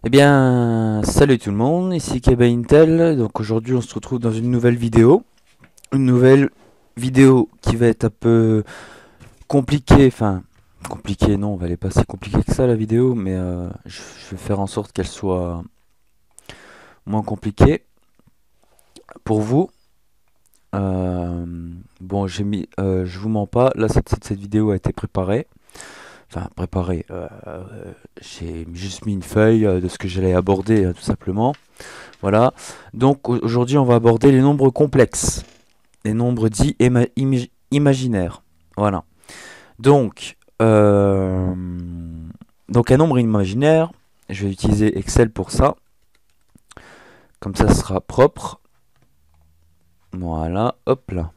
Eh bien, salut tout le monde, ici KB Intel. Donc aujourd'hui, on se retrouve dans une nouvelle vidéo. Une nouvelle vidéo qui va être un peu compliquée. Enfin, compliquée, non, elle est pas si compliquée que ça la vidéo, mais je vais faire en sorte qu'elle soit moins compliquée pour vous. Bon, je vous mens pas, là cette vidéo a été préparée. Enfin, préparée. J'ai juste mis une feuille de ce que j'allais aborder, tout simplement. Voilà. Donc aujourd'hui, on va aborder les nombres complexes, les nombres dits imaginaires. Voilà. Donc, euh, donc un nombre imaginaire, je vais utiliser Excel pour ça. Comme ça, ce sera propre. Voilà. Hop là.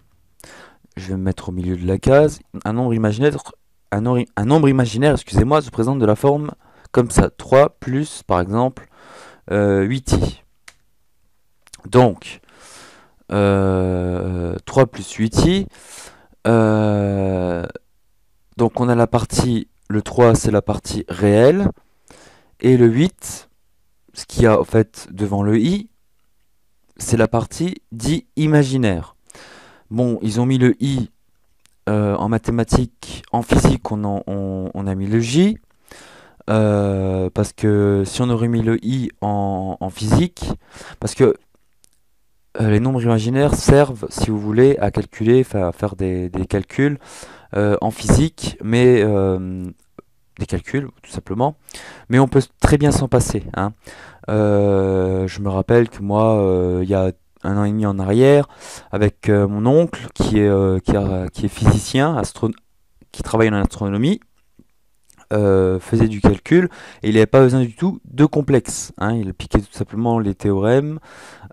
Je vais me mettre au milieu de la case. Un nombre imaginaire, excusez-moi, se présente de la forme comme ça. 3 plus, par exemple, 8i. Donc, 3 plus 8i. Euh, donc on a la partie, le 3 c'est la partie réelle, et le 8, ce qu'il y a en fait devant le i, c'est la partie dit imaginaire. Bon, ils ont mis le i en mathématiques, en physique on a mis le j, parce que si on aurait mis le i en physique, parce que les nombres imaginaires servent, si vous voulez, à calculer, à faire des calculs en physique, mais des calculs, tout simplement. Mais on peut très bien s'en passer, hein. Je me rappelle que moi, il y a un an et demi en arrière, avec mon oncle qui est physicien, qui travaille en astronomie, faisait du calcul et il n'avait pas besoin du tout de complexe, hein. Il piquait tout simplement les théorèmes,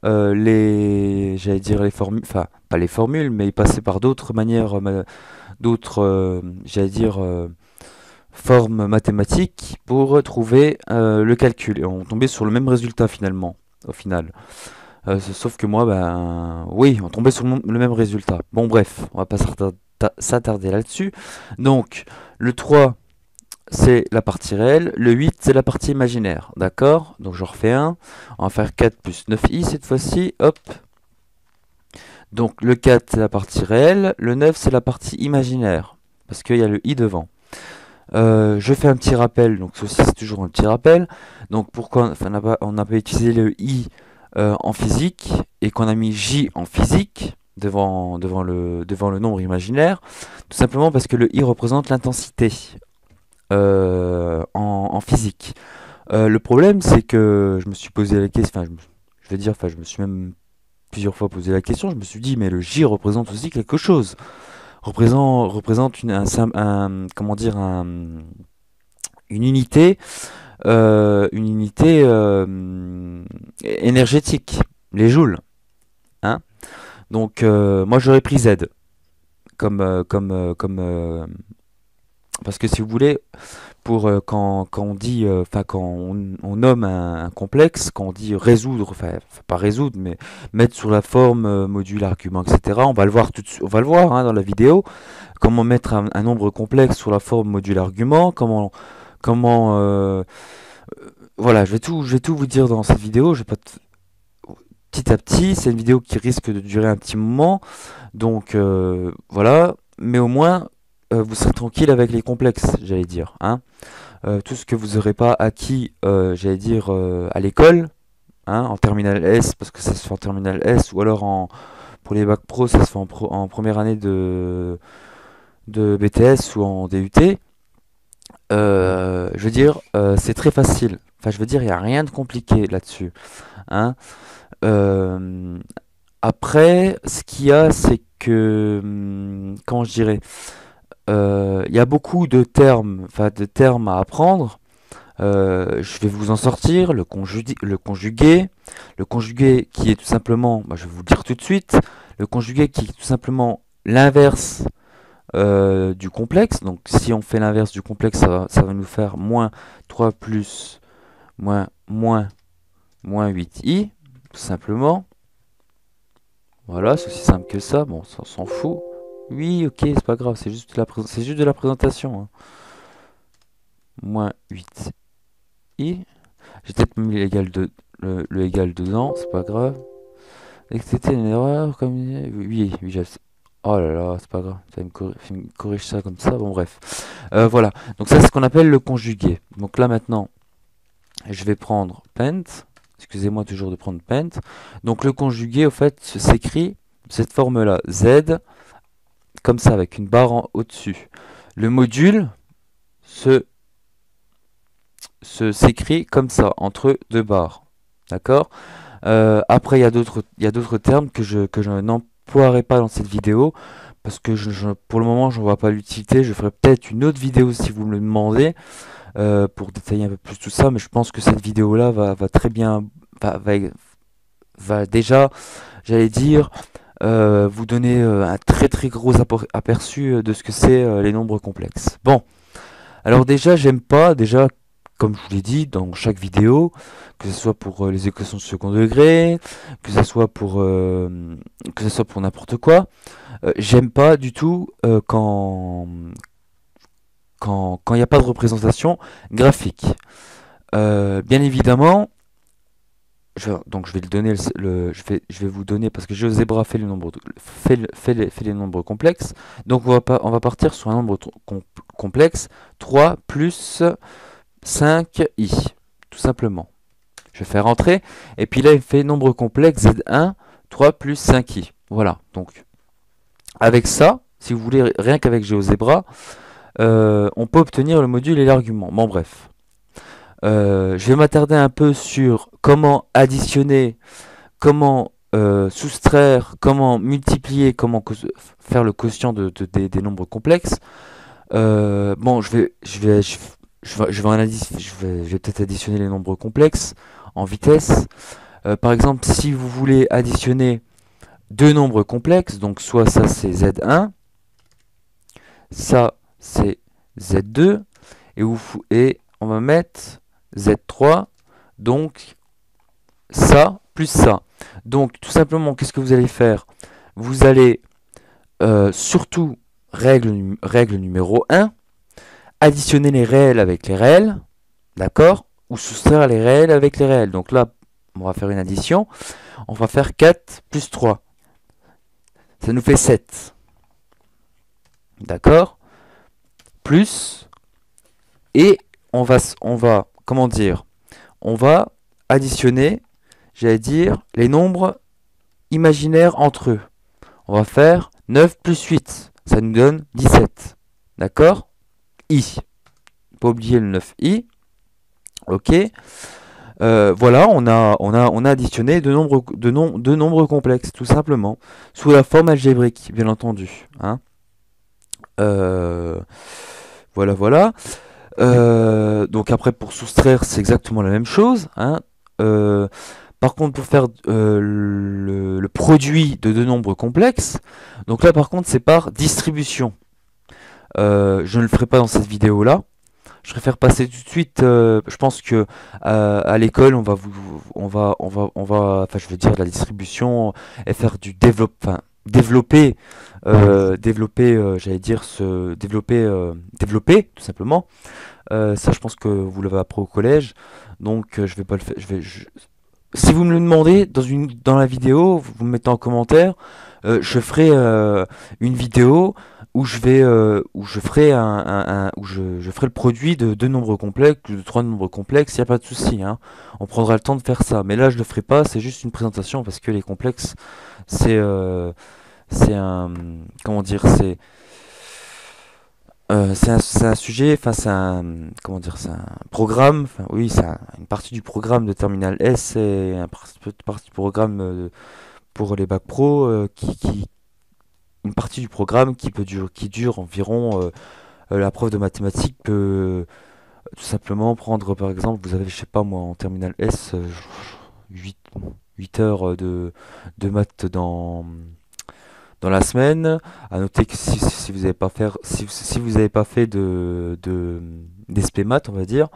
j'allais dire les formules, enfin pas les formules, mais il passait par d'autres manières, d'autres, j'allais dire, formes mathématiques pour trouver le calcul. Et on tombait sur le même résultat finalement, au final. Sauf que moi, ben oui, on tombait sur le même résultat. Bon bref, on va pas s'attarder là-dessus. Donc, le 3, c'est la partie réelle. Le 8, c'est la partie imaginaire. D'accord? Donc je refais un. On va faire 4 plus 9i cette fois-ci. Hop. Donc le 4, c'est la partie réelle. Le 9, c'est la partie imaginaire. Parce qu'il y a le i devant. Je fais un petit rappel, donc ceci c'est toujours un petit rappel. Donc pourquoi enfin, on n'a pas utilisé le i en physique et qu'on a mis j en physique devant le nombre imaginaire, tout simplement parce que le i représente l'intensité en physique. Le problème c'est que je me suis posé la question, je vais dire, enfin je me suis même plusieurs fois posé la question, je me suis dit mais le j représente aussi quelque chose, représente comment dire une unité, énergétique, les joules, hein. Donc moi j'aurais pris Z parce que si vous voulez, pour quand on dit, quand on nomme un complexe, quand on dit résoudre, pas résoudre, mais mettre sur la forme module, argument, etc. On va le voir on va le voir, hein, dans la vidéo. Comment mettre un nombre complexe sur la forme module argument, comment voilà, je vais tout vous dire dans cette vidéo. Je vais pas petit à petit. C'est une vidéo qui risque de durer un petit moment, donc voilà. Mais au moins, vous serez tranquille avec les complexes, j'allais dire, hein. Tout ce que vous n'aurez pas acquis, j'allais dire, à l'école, hein, en terminale S, parce que ça se fait en terminale S, ou alors pour les bacs pro, ça se fait en première année de BTS ou en DUT. Je veux dire, c'est très facile. Enfin, je veux dire, il n'y a rien de compliqué là-dessus, hein. Euh, Après, ce qu'il y a, c'est que, comment je dirais, il y a beaucoup de termes, de termes à apprendre. Je vais vous en sortir, le conjugué qui est tout simplement, bah, je vais vous le dire tout de suite, le conjugué qui est tout simplement l'inverse du complexe. Donc si on fait l'inverse du complexe, ça va nous faire moins 3 plus moins 8i, tout simplement. Voilà, c'est aussi simple que ça. Bon, ça on s'en fout. Oui, ok, c'est pas grave, c'est juste de la présentation, hein. Moins 8i. J'ai peut-être mis le égal dedans, c'est pas grave. Et que c'était une erreur, comme... Oui, oui, oh là là, c'est pas grave, ça me corrige ça comme ça, bon bref. Voilà, donc ça c'est ce qu'on appelle le conjugué. Donc là maintenant, je vais prendre pent, excusez-moi toujours de prendre pent. Donc le conjugué, au fait, s'écrit de cette forme-là, z, comme ça, avec une barre au-dessus. Le module s'écrit comme ça, entre deux barres. D'accord. Après, il y a d'autres termes que je n'emploierai pas dans cette vidéo, parce que pour le moment, je ne vois pas l'utilité. Je ferai peut-être une autre vidéo si vous me le demandez, pour détailler un peu plus tout ça, mais je pense que cette vidéo-là va très bien, va déjà, j'allais dire, vous donner un très très gros aperçu de ce que c'est les nombres complexes. Bon, alors déjà, j'aime pas, déjà, comme je vous l'ai dit dans chaque vidéo, que ce soit pour les équations de second degré, que ce soit que ce soit pour n'importe quoi, j'aime pas du tout quand il n'y a pas de représentation graphique. Bien évidemment, donc je vais le donner, je vais vous donner, parce que GeoGebra fait, fait les nombres complexes. Donc on va partir sur un nombre complexe, 3 plus 5i, tout simplement. Je vais faire entrer, et puis là il fait nombre complexe z1, 3 plus 5i. Voilà, donc avec ça, si vous voulez, rien qu'avec GeoGebra, on peut obtenir le module et l'argument. Bon bref. Je vais m'attarder un peu sur comment additionner, comment soustraire, comment multiplier, comment faire le quotient des nombres complexes. Bon, je vais peut-être additionner les nombres complexes en vitesse. Par exemple, si vous voulez additionner deux nombres complexes, donc soit ça c'est Z1, ça c'est Z2, et on va mettre Z3, donc ça plus ça. Donc tout simplement, qu'est-ce que vous allez faire? Vous allez surtout, règle numéro 1, additionner les réels avec les réels, d'accord? Ou soustraire les réels avec les réels. Donc là, on va faire une addition. On va faire 4 plus 3. Ça nous fait 7. D'accord? Plus. Et on va, comment dire? On va additionner, j'allais dire, les nombres imaginaires entre eux. On va faire 9 plus 8. Ça nous donne 17. D'accord? I. Pas oublier le 9i. Ok. Voilà, on a additionné deux nombres complexes, tout simplement. Sous la forme algébrique, bien entendu. Hein. Euh, voilà, voilà. Donc après, pour soustraire, c'est exactement la même chose. Hein. Par contre, pour faire le produit de deux nombres complexes, donc là, par contre, c'est par distribution. Je ne le ferai pas dans cette vidéo-là. Je préfère passer tout de suite. Je pense que à l'école, enfin, je veux dire, la distribution et faire du j'allais dire, développer, tout simplement. Ça, je pense que vous l'avez appris au collège, donc je vais pas le faire. Si vous me le demandez dans la vidéo, vous me mettez en commentaire, je ferai une vidéo où je ferai je ferai le produit de deux nombres complexes ou de trois nombres complexes. Il n'y a pas de souci, hein. On prendra le temps de faire ça. Mais là, je le ferai pas. C'est juste une présentation parce que les complexes, c'est c'est un, comment dire, c'est un sujet, enfin c'est un, comment dire, c'est un programme, enfin oui, c'est une partie du programme de Terminal S et une partie du programme pour les bacs pro une partie du programme qui dure environ la preuve de mathématiques peut tout simplement prendre, par exemple, vous avez, je sais pas moi, en Terminal S, 8 8 heures de maths dans la semaine. À noter que si vous n'avez pas fait, si vous avez pas fait d'SP maths, on va dire,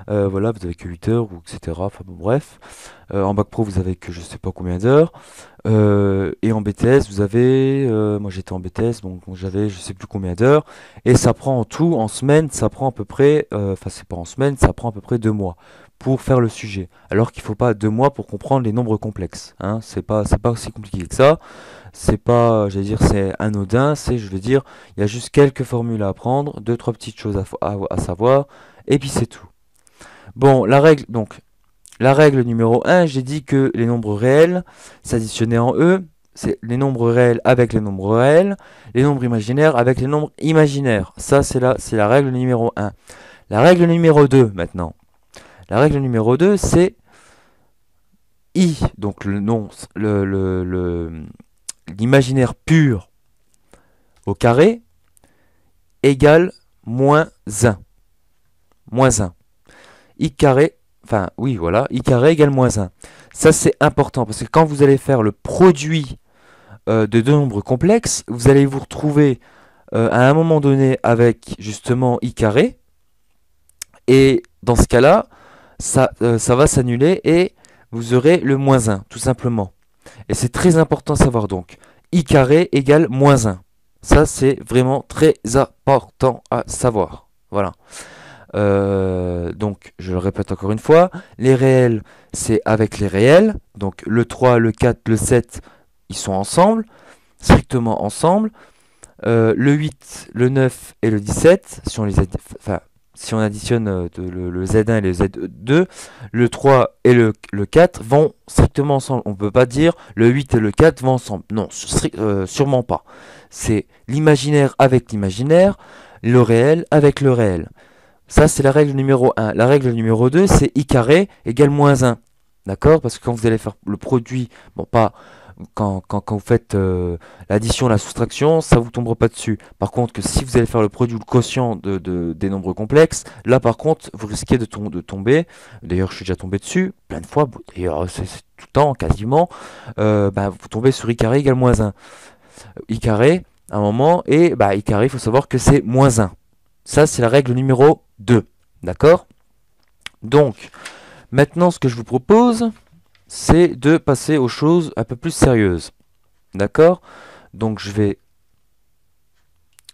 voilà, vous avez que 8 heures, ou etc. Enfin bon, bref. En bac pro, vous avez que je sais pas combien d'heures. Et en BTS, vous avez, moi j'étais en BTS, donc j'avais je sais plus combien d'heures. Et ça prend en tout, en semaine, ça prend à peu près, enfin c'est pas en semaine, ça prend à peu près 2 mois pour faire le sujet. Alors qu'il ne faut pas 2 mois pour comprendre les nombres complexes. Hein. C'est pas aussi compliqué que ça. C'est pas, j'allais dire, c'est anodin. Je veux dire, il y a juste quelques formules à apprendre, deux, trois petites choses à savoir, et puis c'est tout. Bon, la règle numéro 1, j'ai dit que les nombres réels s'additionnaient en eux. C'est les nombres réels avec les nombres réels, les nombres imaginaires avec les nombres imaginaires. Ça, c'est la règle numéro 1. La règle numéro 2, maintenant. La règle numéro 2, c'est I, donc l'imaginaire pur au carré égale moins 1. Moins 1. I carré, enfin oui voilà, I carré égale moins 1. Ça c'est important parce que quand vous allez faire le produit de deux nombres complexes, vous allez vous retrouver à un moment donné avec justement I carré. Et dans ce cas-là, ça va s'annuler et vous aurez le moins 1, tout simplement. Et c'est très important à savoir donc. I carré égale moins 1. Ça, c'est vraiment très important à savoir. Voilà. Donc, je le répète encore une fois. Les réels, c'est avec les réels. Donc, le 3, le 4, le 7, ils sont ensemble. Strictement ensemble. Le 8, le 9 et le 17, si on additionne le Z1 et le Z2, le 3 et le 4 vont strictement ensemble. On ne peut pas dire le 8 et le 4 vont ensemble. Non, sûrement pas. C'est l'imaginaire avec l'imaginaire, le réel avec le réel. Ça, c'est la règle numéro 1. La règle numéro 2, c'est I carré égale moins 1. D'accord? Parce que quand vous allez faire le produit, bon, pas quand vous faites l'addition, la soustraction, ça vous tombera pas dessus. Par contre, que si vous allez faire le produit ou le quotient des nombres complexes, là par contre, vous risquez de tomber. D'ailleurs, je suis déjà tombé dessus plein de fois. D'ailleurs, c'est tout le temps, quasiment. Vous tombez sur I carré égale moins 1. I carré, à un moment, et I carré, il faut savoir que c'est moins 1. Ça, c'est la règle numéro 2. D'accord? Donc, maintenant, ce que je vous propose, c'est de passer aux choses un peu plus sérieuses. D'accord? Donc je vais...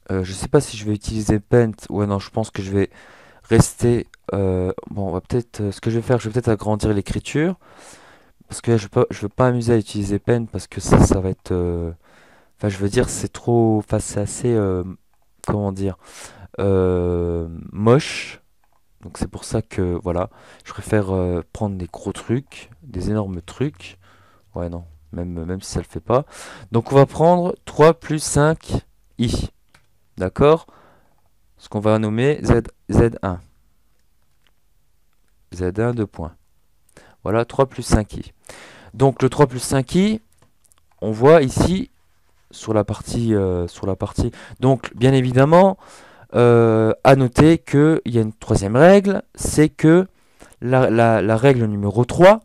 je sais pas si je vais utiliser Paint. Ouais, non, je pense que je vais rester... bon, on va peut-être... ce que je vais faire, je vais peut-être agrandir l'écriture. Parce que là, je veux pas m'amuser à utiliser Paint parce que ça va être... Enfin, je veux dire, c'est trop... Enfin, c'est assez... comment dire moche. Donc c'est pour ça que, voilà, je préfère prendre des gros trucs, des énormes trucs. Ouais, non, même si ça le fait pas. Donc on va prendre 3 plus 5 i. D'accord? Ce qu'on va nommer Z1. Z1, 2 points. Voilà, 3 plus 5i. Donc le 3 plus 5i, on voit ici sur la partie... Donc bien évidemment, à noter qu'il y a une troisième règle, c'est que la règle numéro 3,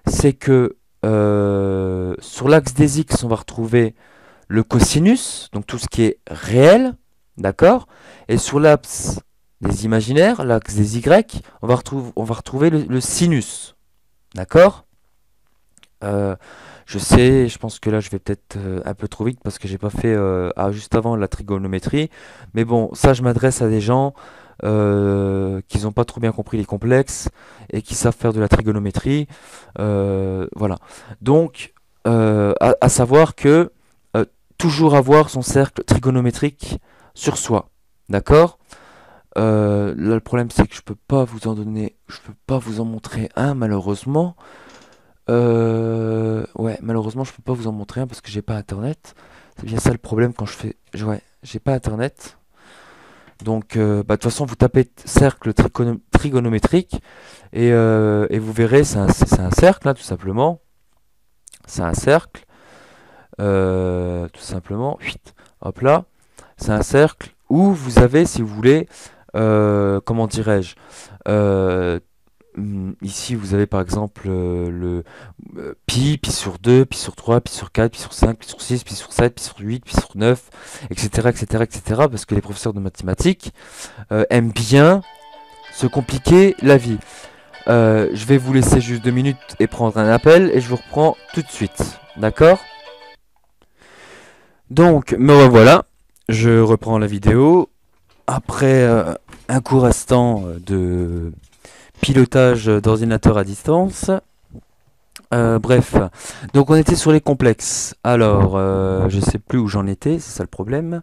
c'est que sur l'axe des x, on va retrouver le cosinus, donc tout ce qui est réel, d'accord? Et sur l'axe des imaginaires, l'axe des y, on va retrouver le sinus, d'accord? Je sais, je pense que là je vais peut-être un peu trop vite parce que j'ai pas fait juste avant la trigonométrie. Mais bon, ça je m'adresse à des gens qui n'ont pas trop bien compris les complexes et qui savent faire de la trigonométrie. Voilà. Donc, à savoir que toujours avoir son cercle trigonométrique sur soi. D'accord? Là le problème c'est que je peux pas vous en donner, je peux pas vous en montrer un malheureusement. Ouais, malheureusement, je peux pas vous en montrer un parce que j'ai pas internet. C'est bien ça le problème quand je fais. Ouais, j'ai pas internet. Donc, de toute façon, vous tapez cercle trigonométrique et vous verrez, c'est un cercle, là, tout simplement. C'est un cercle. Tout simplement. Hop là. C'est un cercle où vous avez, si vous voulez, comment dirais-je, ici, vous avez par exemple le pi sur 2, pi sur 3, pi sur 4, pi sur 5, pi sur 6, pi sur 7, pi sur 8, pi sur 9, etc., etc., etc., parce que les professeurs de mathématiques aiment bien se compliquer la vie. Je vais vous laisser juste 2 minutes et prendre un appel, et je vous reprends tout de suite. D'accord? Donc, me revoilà. Je reprends la vidéo. Après un court instant de pilotage d'ordinateur à distance. Bref, donc on était sur les complexes. Alors, je sais plus où j'en étais, c'est ça le problème.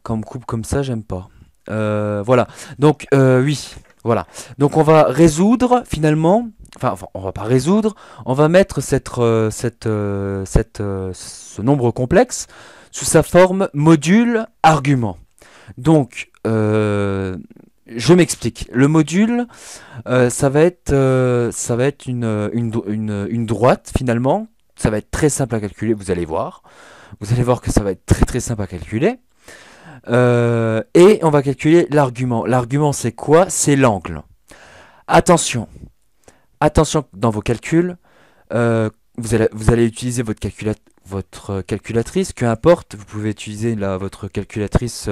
Quand on me coupe comme ça, j'aime pas. Voilà. Donc, oui, voilà. Donc, on va résoudre finalement. Enfin, on va pas résoudre. On va mettre ce nombre complexe sous sa forme module argument. Donc, je m'explique. Le module, ça va être une droite finalement. Ça va être très simple à calculer, vous allez voir. Vous allez voir que ça va être très très simple à calculer. Et on va calculer l'argument. L'argument c'est quoi? C'est l'angle. Attention, attention dans vos calculs, vous allez utiliser votre calculatrice, peu importe, vous pouvez utiliser votre calculatrice,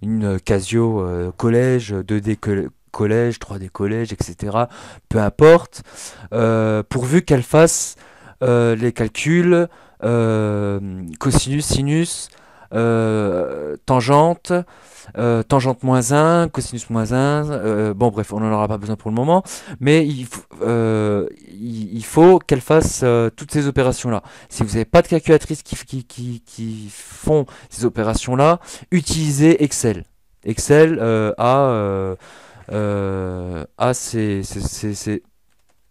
une Casio collège, 2D collège, 3D collège, etc. Peu importe, pourvu qu'elle fasse les calculs cosinus, sinus, tangente, tangente moins un, cosinus moins un, bon bref, on n'en aura pas besoin pour le moment, mais il faut qu'elle fasse toutes ces opérations-là. Si vous n'avez pas de calculatrice qui font ces opérations-là, utilisez Excel. Excel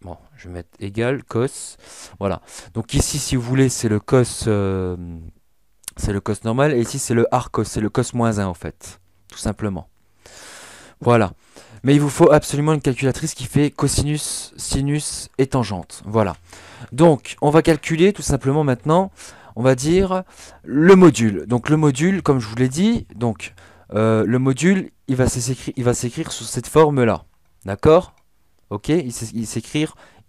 bon, je vais mettre égal, cos, voilà. Donc ici, si vous voulez, c'est le cos... c'est le cos normal, et ici c'est le arcos, c'est le cos moins un en fait, tout simplement. Voilà. Mais il vous faut absolument une calculatrice qui fait cosinus, sinus et tangente. Voilà. Donc, on va calculer tout simplement maintenant, on va dire, le module. Donc le module, comme je vous l'ai dit, donc le module, il va s'écrire sous cette forme-là. D'accord? Ok? Il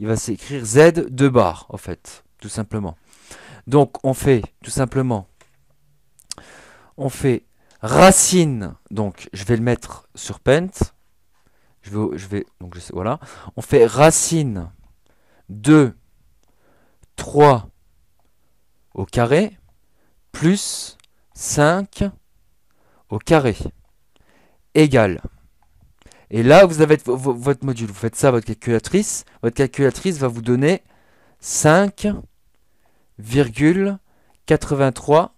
va s'écrire Z de bar, en fait, tout simplement. Donc, on fait tout simplement... On fait racine, donc je vais le mettre sur Paint. Donc voilà. On fait racine de 3 au carré plus 5 au carré égale. Et là, vous avez votre module. Vous faites ça à votre calculatrice. Votre calculatrice va vous donner 5,83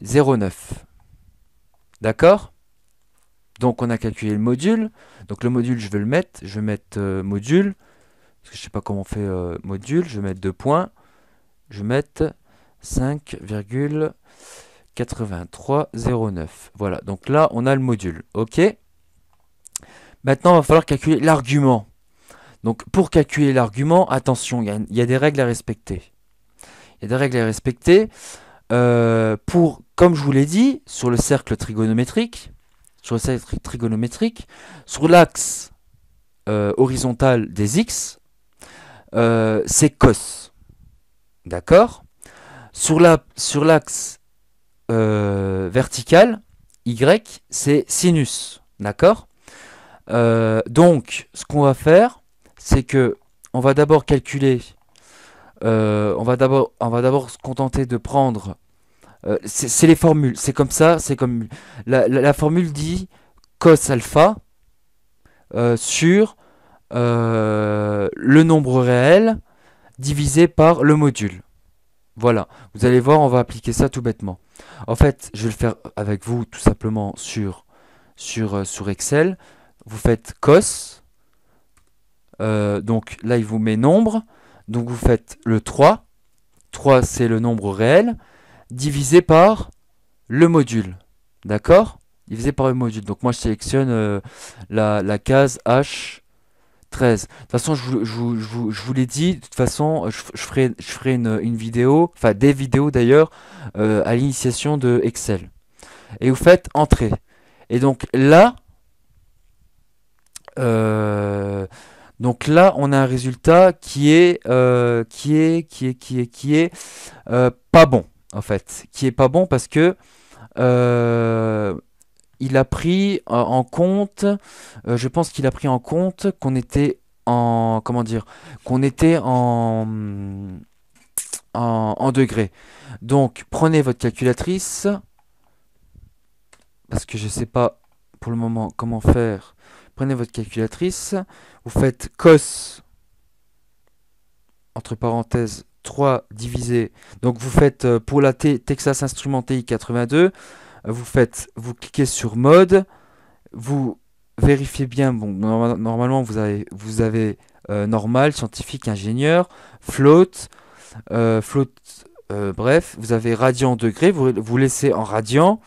0,9. D'accord? Donc on a calculé le module. Donc le module, je vais le mettre. Je vais mettre module. Parce que je ne sais pas comment on fait module. Je vais mettre 2 points. Je vais mettre 5,8309. Voilà. Donc là, on a le module. OK? Maintenant, il va falloir calculer l'argument. Donc pour calculer l'argument, attention, il y a des règles à respecter. Il y a des règles à respecter. Comme je vous l'ai dit, sur le cercle trigonométrique, sur l'axe horizontal des x, c'est cos. D'accord? Sur l'axe vertical, y, c'est sinus. D'accord? Donc, ce qu'on va faire, c'est que on va d'abord calculer, on va d'abord se contenter de prendre, c'est les formules, c'est comme ça, c'est comme la formule dit cos alpha sur le nombre réel divisé par le module. Voilà, vous allez voir, on va appliquer ça tout bêtement. En fait, je vais le faire avec vous tout simplement sur Excel. Vous faites cos, donc là il vous met nombre, donc vous faites le 3. 3 c'est le nombre réel, divisé par le module. D'accord? Divisé par le module. Donc moi je sélectionne la case H13. De toute façon, je vous l'ai dit, de toute façon, je ferai une vidéo, enfin des vidéos d'ailleurs, à l'initiation de Excel. Et vous faites Entrée. Et donc là, on a un résultat qui est pas bon, en fait. Qui est pas bon parce que il a pris en compte, je pense qu'il a pris en compte qu'on était en, comment dire, qu'on était en degrés. Donc, prenez votre calculatrice, parce que je sais pas pour le moment comment faire prenez votre calculatrice, vous faites cos, entre parenthèses, 3 divisé, donc vous faites pour la Texas Instruments TI 82, vous cliquez sur mode, vous vérifiez bien, bon, normalement vous avez normal, scientifique, ingénieur, float, bref, vous avez radian degré, vous laissez en radian,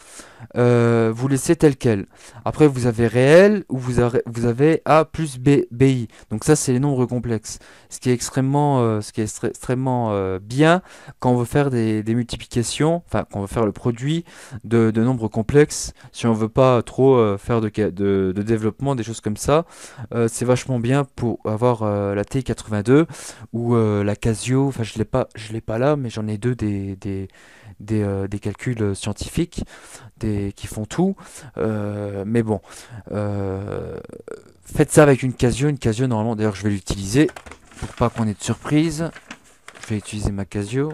vous laissez tel quel. Après, vous avez réel ou vous avez A plus B, BI. Donc ça, c'est les nombres complexes. Ce qui est extrêmement bien quand on veut faire des multiplications, enfin, quand on veut faire le produit de nombres complexes. Si on veut pas trop faire de développement, des choses comme ça, c'est vachement bien pour avoir la T82 ou la Casio. Enfin, je l'ai pas là, mais j'en ai deux des calculs scientifiques qui font tout. Mais bon, euh, faites ça avec une Casio. Une Casio, normalement, d'ailleurs, je vais l'utiliser pour pas qu'on ait de surprise. Je vais utiliser ma Casio.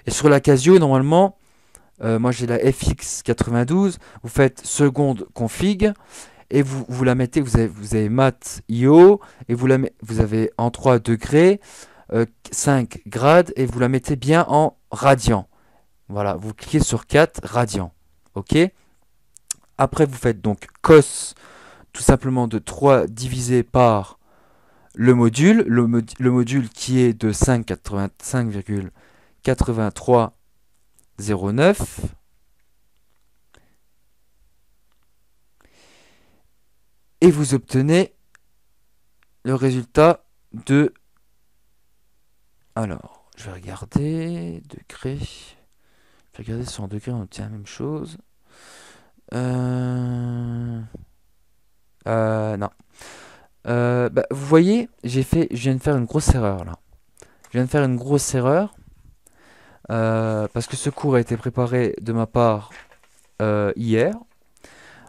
Et sur la Casio, normalement, moi j'ai la FX92. Vous faites seconde config et vous la mettez. Vous avez mat IO et vous avez en 3 degrés, 5 grades et vous la mettez bien en radian. Voilà, vous cliquez sur 4 radians. OK. Après, vous faites donc cos tout simplement de 3 divisé par le module. Le module qui est de 5,8309. Et vous obtenez le résultat de... Alors, je vais regarder. Degré. Je vais regarder sur un degré, on obtient la même chose. Non. Vous voyez, je viens de faire une grosse erreur là. Je viens de faire une grosse erreur parce que ce cours a été préparé de ma part hier.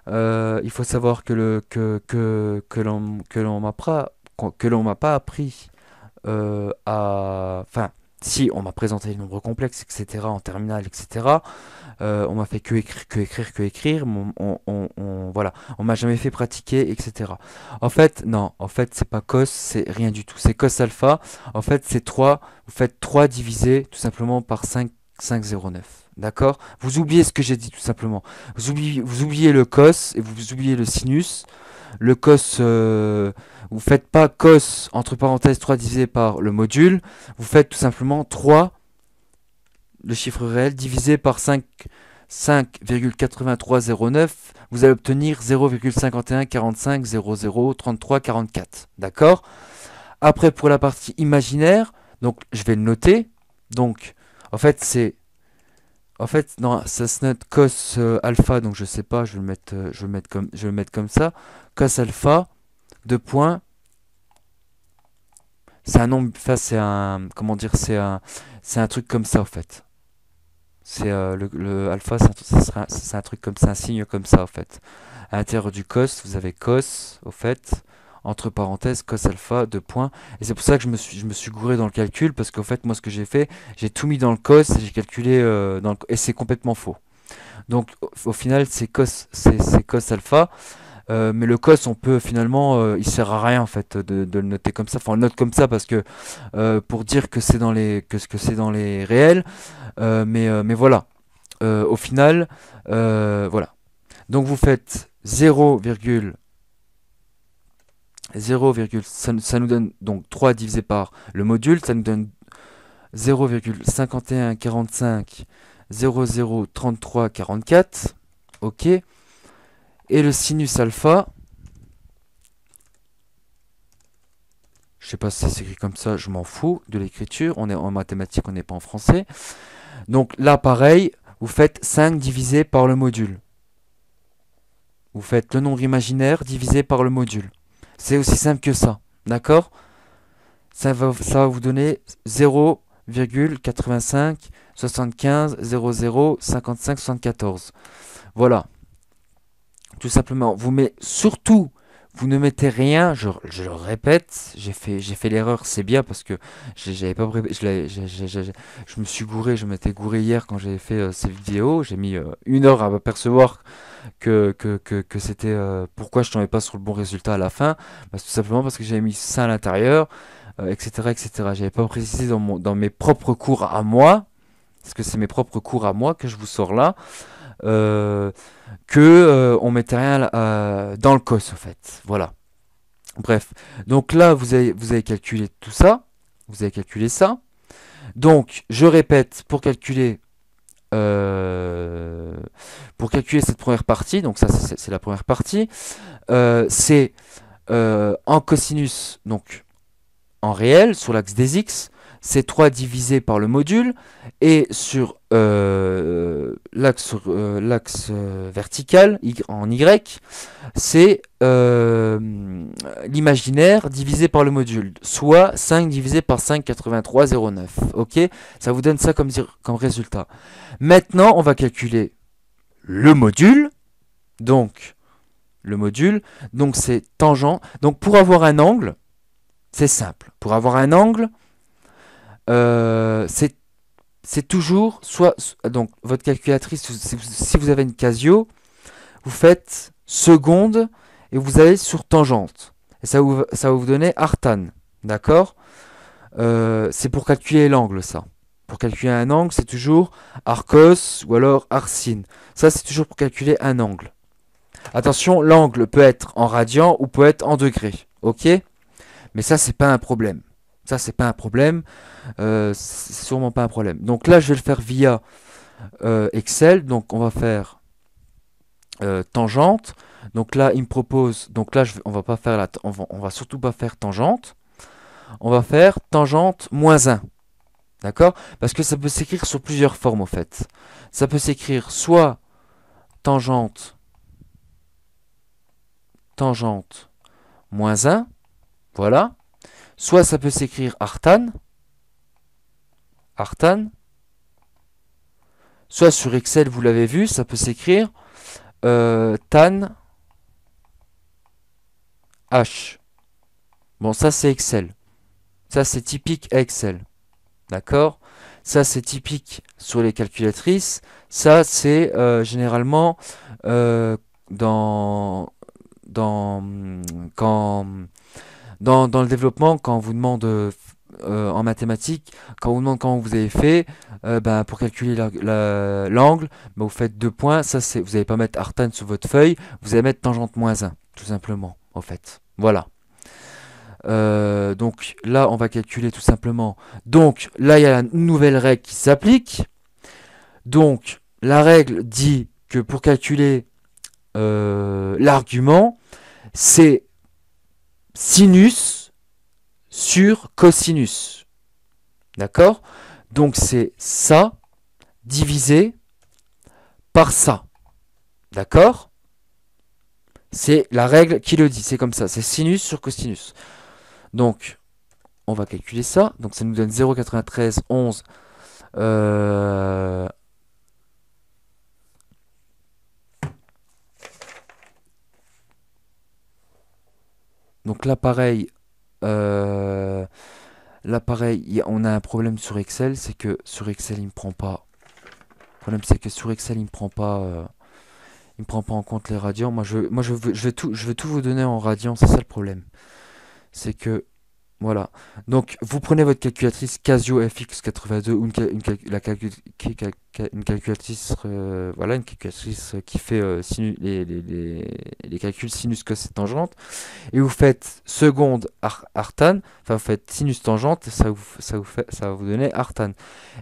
Il faut savoir que l'on m'a pas appris enfin, si on m'a présenté les nombres complexes, etc. en terminale, etc. On m'a fait que écrire. Voilà, on m'a jamais fait pratiquer, etc. En fait, non, en fait, c'est pas cos, c'est rien du tout. C'est cos alpha. En fait, c'est 3. Vous faites 3 divisé tout simplement par 5,09. D'accord? Vous oubliez ce que j'ai dit tout simplement. Vous oubliez le cos et vous oubliez le sinus. Le cos, vous faites pas cos entre parenthèses 3 divisé par le module. Vous faites tout simplement 3, le chiffre réel, divisé par 5,8309, vous allez obtenir 0,5145003344. D'accord? Après, pour la partie imaginaire, donc je vais le noter. Donc, en fait, non, ça se note cos alpha, donc je sais pas, je vais le mettre comme ça. Cos alpha, 2 points. C'est un nombre, enfin, comment dire, c'est un truc comme ça, en fait. C'est le alpha, c'est un truc comme ça, un signe comme ça, en fait. À l'intérieur du cos, vous avez cos, au fait, entre parenthèses, cos alpha, 2 points. Et c'est pour ça que je me suis gouré dans le calcul, parce qu'en fait, moi, ce que j'ai fait, j'ai tout mis dans le cos, et j'ai calculé et c'est complètement faux. Donc, au final, c'est cos alpha. Mais le cos, on peut finalement, il sert à rien en fait de le noter comme ça. Enfin, on le note comme ça parce que pour dire que c'est dans les réels. Mais voilà. Au final, voilà. Donc vous faites 0, ça nous donne donc 3 divisé par le module, ça nous donne 0,5145003344. Ok. Et le sinus alpha, je sais pas si c'est écrit comme ça, je m'en fous de l'écriture, on est en mathématiques, on n'est pas en français. Donc là, pareil, vous faites 5 divisé par le module. Vous faites le nombre imaginaire divisé par le module. C'est aussi simple que ça, d'accord? Ça va vous donner 0,8575005574. Voilà, tout simplement. Surtout, vous ne mettez rien, je le répète, j'ai fait l'erreur, c'est bien parce que j'avais pas je me suis gouré, je m'étais gouré hier quand j'avais fait ces vidéos, j'ai mis 1 heure à m'apercevoir que c'était pourquoi je tombais pas sur le bon résultat à la fin, bah, tout simplement parce que j'avais mis ça à l'intérieur, etc., etc. J'avais pas précisé dans mes propres cours à moi, parce que c'est mes propres cours à moi que je vous sors là, euh, que on mettait rien dans le cos en fait. Voilà. Bref. Donc là, vous avez calculé tout ça. Vous avez calculé ça. Donc, je répète, euh, pour calculer cette première partie, donc ça c'est la première partie, c'est en cosinus, donc en réel, sur l'axe des x, c'est 3 divisé par le module, et sur l'axe vertical, en y, c'est l'imaginaire divisé par le module, soit 5 divisé par 5,8309. Ok, ça vous donne ça comme résultat. Maintenant, on va calculer le module. Donc, le module, donc c'est tangent. Donc, pour avoir un angle, c'est simple. Pour avoir un angle, c'est toujours soit donc votre calculatrice, si vous avez une Casio, vous faites seconde et vous allez sur tangente. Et ça va vous donner artan. D'accord. C'est pour calculer l'angle, ça. Pour calculer un angle, c'est toujours arcos ou alors arsin. Ça, c'est toujours pour calculer un angle. Attention, l'angle peut être en radian ou peut être en degrés. Ok. Mais ça, c'est pas un problème. Ça, c'est pas un problème. C'est sûrement pas un problème. Donc là, je vais le faire via Excel. Donc on va faire tangente. Donc là, il me propose. Donc là, on va pas faire on va surtout pas faire tangente. On va faire tangente moins 1. D'accord? Parce que ça peut s'écrire sur plusieurs formes, au fait. Ça peut s'écrire soit tangente, tangente moins 1. Voilà. Soit ça peut s'écrire artan, artan. Soit sur Excel, vous l'avez vu, ça peut s'écrire tan h. Bon, ça c'est Excel. Ça c'est typique à Excel. D'accord? Ça c'est typique sur les calculatrices. Ça c'est généralement dans, dans, quand, dans le développement, quand on vous demande en mathématiques, quand on vous demande comment vous avez fait, ben, pour calculer l'angle, ben, vous faites 2 points. Ça, vous n'allez pas mettre artan sur votre feuille, vous allez mettre tangente moins 1, tout simplement, en fait. Voilà. Donc là, on va calculer tout simplement. Donc là, il y a la nouvelle règle qui s'applique. Donc la règle dit que pour calculer l'argument, c'est sinus sur cosinus. D'accord? Donc c'est ça divisé par ça. D'accord? C'est la règle qui le dit. C'est comme ça. C'est sinus sur cosinus. Donc, on va calculer ça. Donc ça nous donne 0,93 11. Donc là, pareil. Là, pareil, on a un problème sur Excel. C'est que sur Excel, il me prend pas. Le problème, c'est que sur Excel, il me prend pas. Il me prend pas en compte les radians. Je veux tout vous donner en radians. C'est ça le problème. C'est que voilà. Donc, vous prenez votre calculatrice Casio FX82 ou une calculatrice, voilà, une calculatrice qui fait les calculs sinus, cos et tangente, et vous faites seconde artan, enfin vous faites sinus tangente, ça va vous donner artan,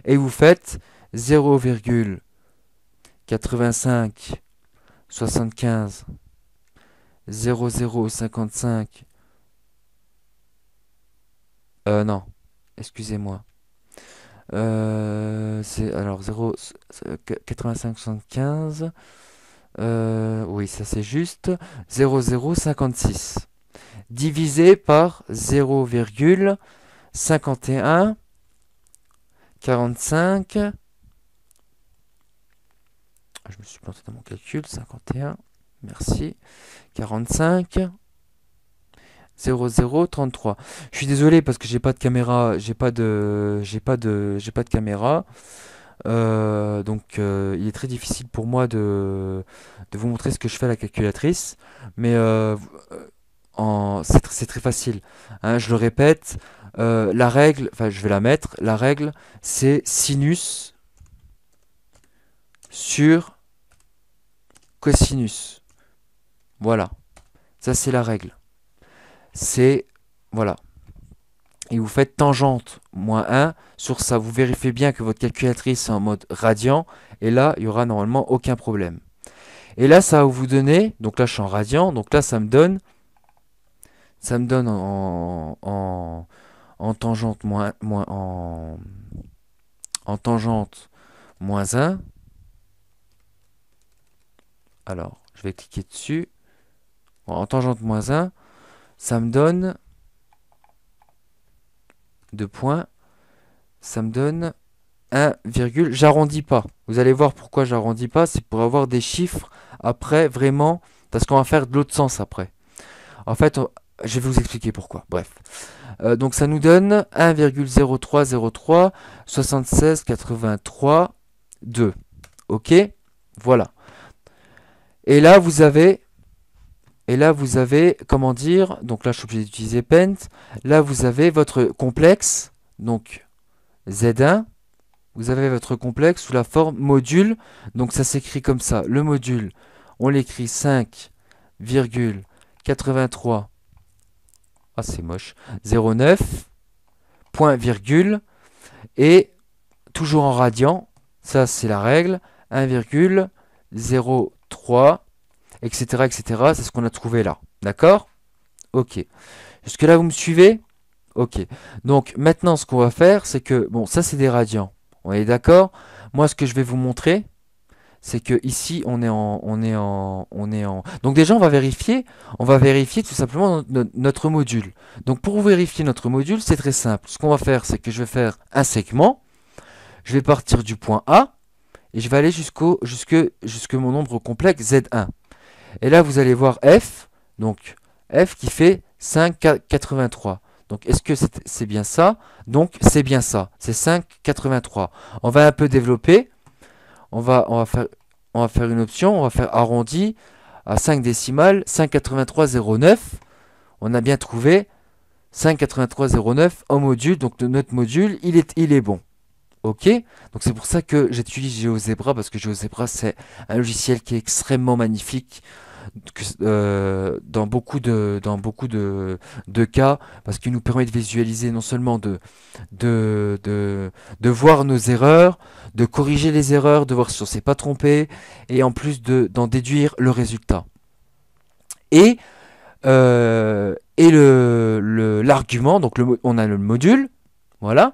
et vous faites 0,85 75 0055. Non, excusez-moi. C'est alors 0 85 75. Oui, ça c'est juste. 0056 divisé par 0,51 45. Je me suis planté dans mon calcul. 51. Merci. 45. 0033. Je suis désolé parce que j'ai pas de caméra, j'ai pas de caméra. Donc il est très difficile pour moi de vous montrer ce que je fais à la calculatrice. Mais c'est très facile. Hein, je le répète, la règle, enfin je vais la mettre, la règle c'est sinus sur cosinus. Voilà, ça c'est la règle. C'est, voilà. Et vous faites tangente moins 1 sur ça. Vous vérifiez bien que votre calculatrice est en mode radian. Et là, il y aura normalement aucun problème. Et là, ça va vous donner, donc là je suis en radian, donc là ça me donne en tangente en tangente moins 1. Alors, je vais cliquer dessus. Bon, en tangente moins 1, ça me donne 2 points. Ça me donne 1, j'arrondis pas. Vous allez voir pourquoi j'arrondis pas. C'est pour avoir des chiffres après vraiment. Parce qu'on va faire de l'autre sens après. En fait, je vais vous expliquer pourquoi. Bref. Donc ça nous donne 1,0303 76 83 2. Ok. Voilà. Et là vous avez comment dire, donc là je suis obligé d'utiliser Paint. Là vous avez votre complexe, donc Z1. Vous avez votre complexe sous la forme module. Donc ça s'écrit comme ça. Le module, on l'écrit 5,83. Ah c'est moche. 09. Point virgule. Et toujours en radian. Ça c'est la règle. 1,03. Etc. etc. C'est ce qu'on a trouvé là. D'accord? Ok. Jusque là vous me suivez? Ok. Donc maintenant ce qu'on va faire, c'est que, bon, ça c'est des radians. On est d'accord? Moi ce que je vais vous montrer, c'est que ici on est en. Donc déjà on va vérifier tout simplement notre module. Donc pour vérifier notre module, c'est très simple. Ce qu'on va faire, c'est que je vais faire un segment. Je vais partir du point A et je vais aller jusque mon nombre complexe Z1. Et là vous allez voir F, donc F qui fait 5,83. Donc est-ce que c'est bien ça? Donc c'est bien ça, c'est 5,83. On va un peu développer, on va faire une option, on va faire arrondi à 5 décimales, 5,8309. On a bien trouvé 5,8309 en module, donc notre module, il est bon. Ok? Donc c'est pour ça que j'utilise GeoZebra, parce que GeoZebra c'est un logiciel qui est extrêmement magnifique, dans beaucoup de cas, parce qu'il nous permet de visualiser non seulement de voir nos erreurs, de corriger les erreurs, de voir si on ne s'est pas trompé, et en plus d'en déduire le résultat. Et, l'argument, donc on a le module, voilà,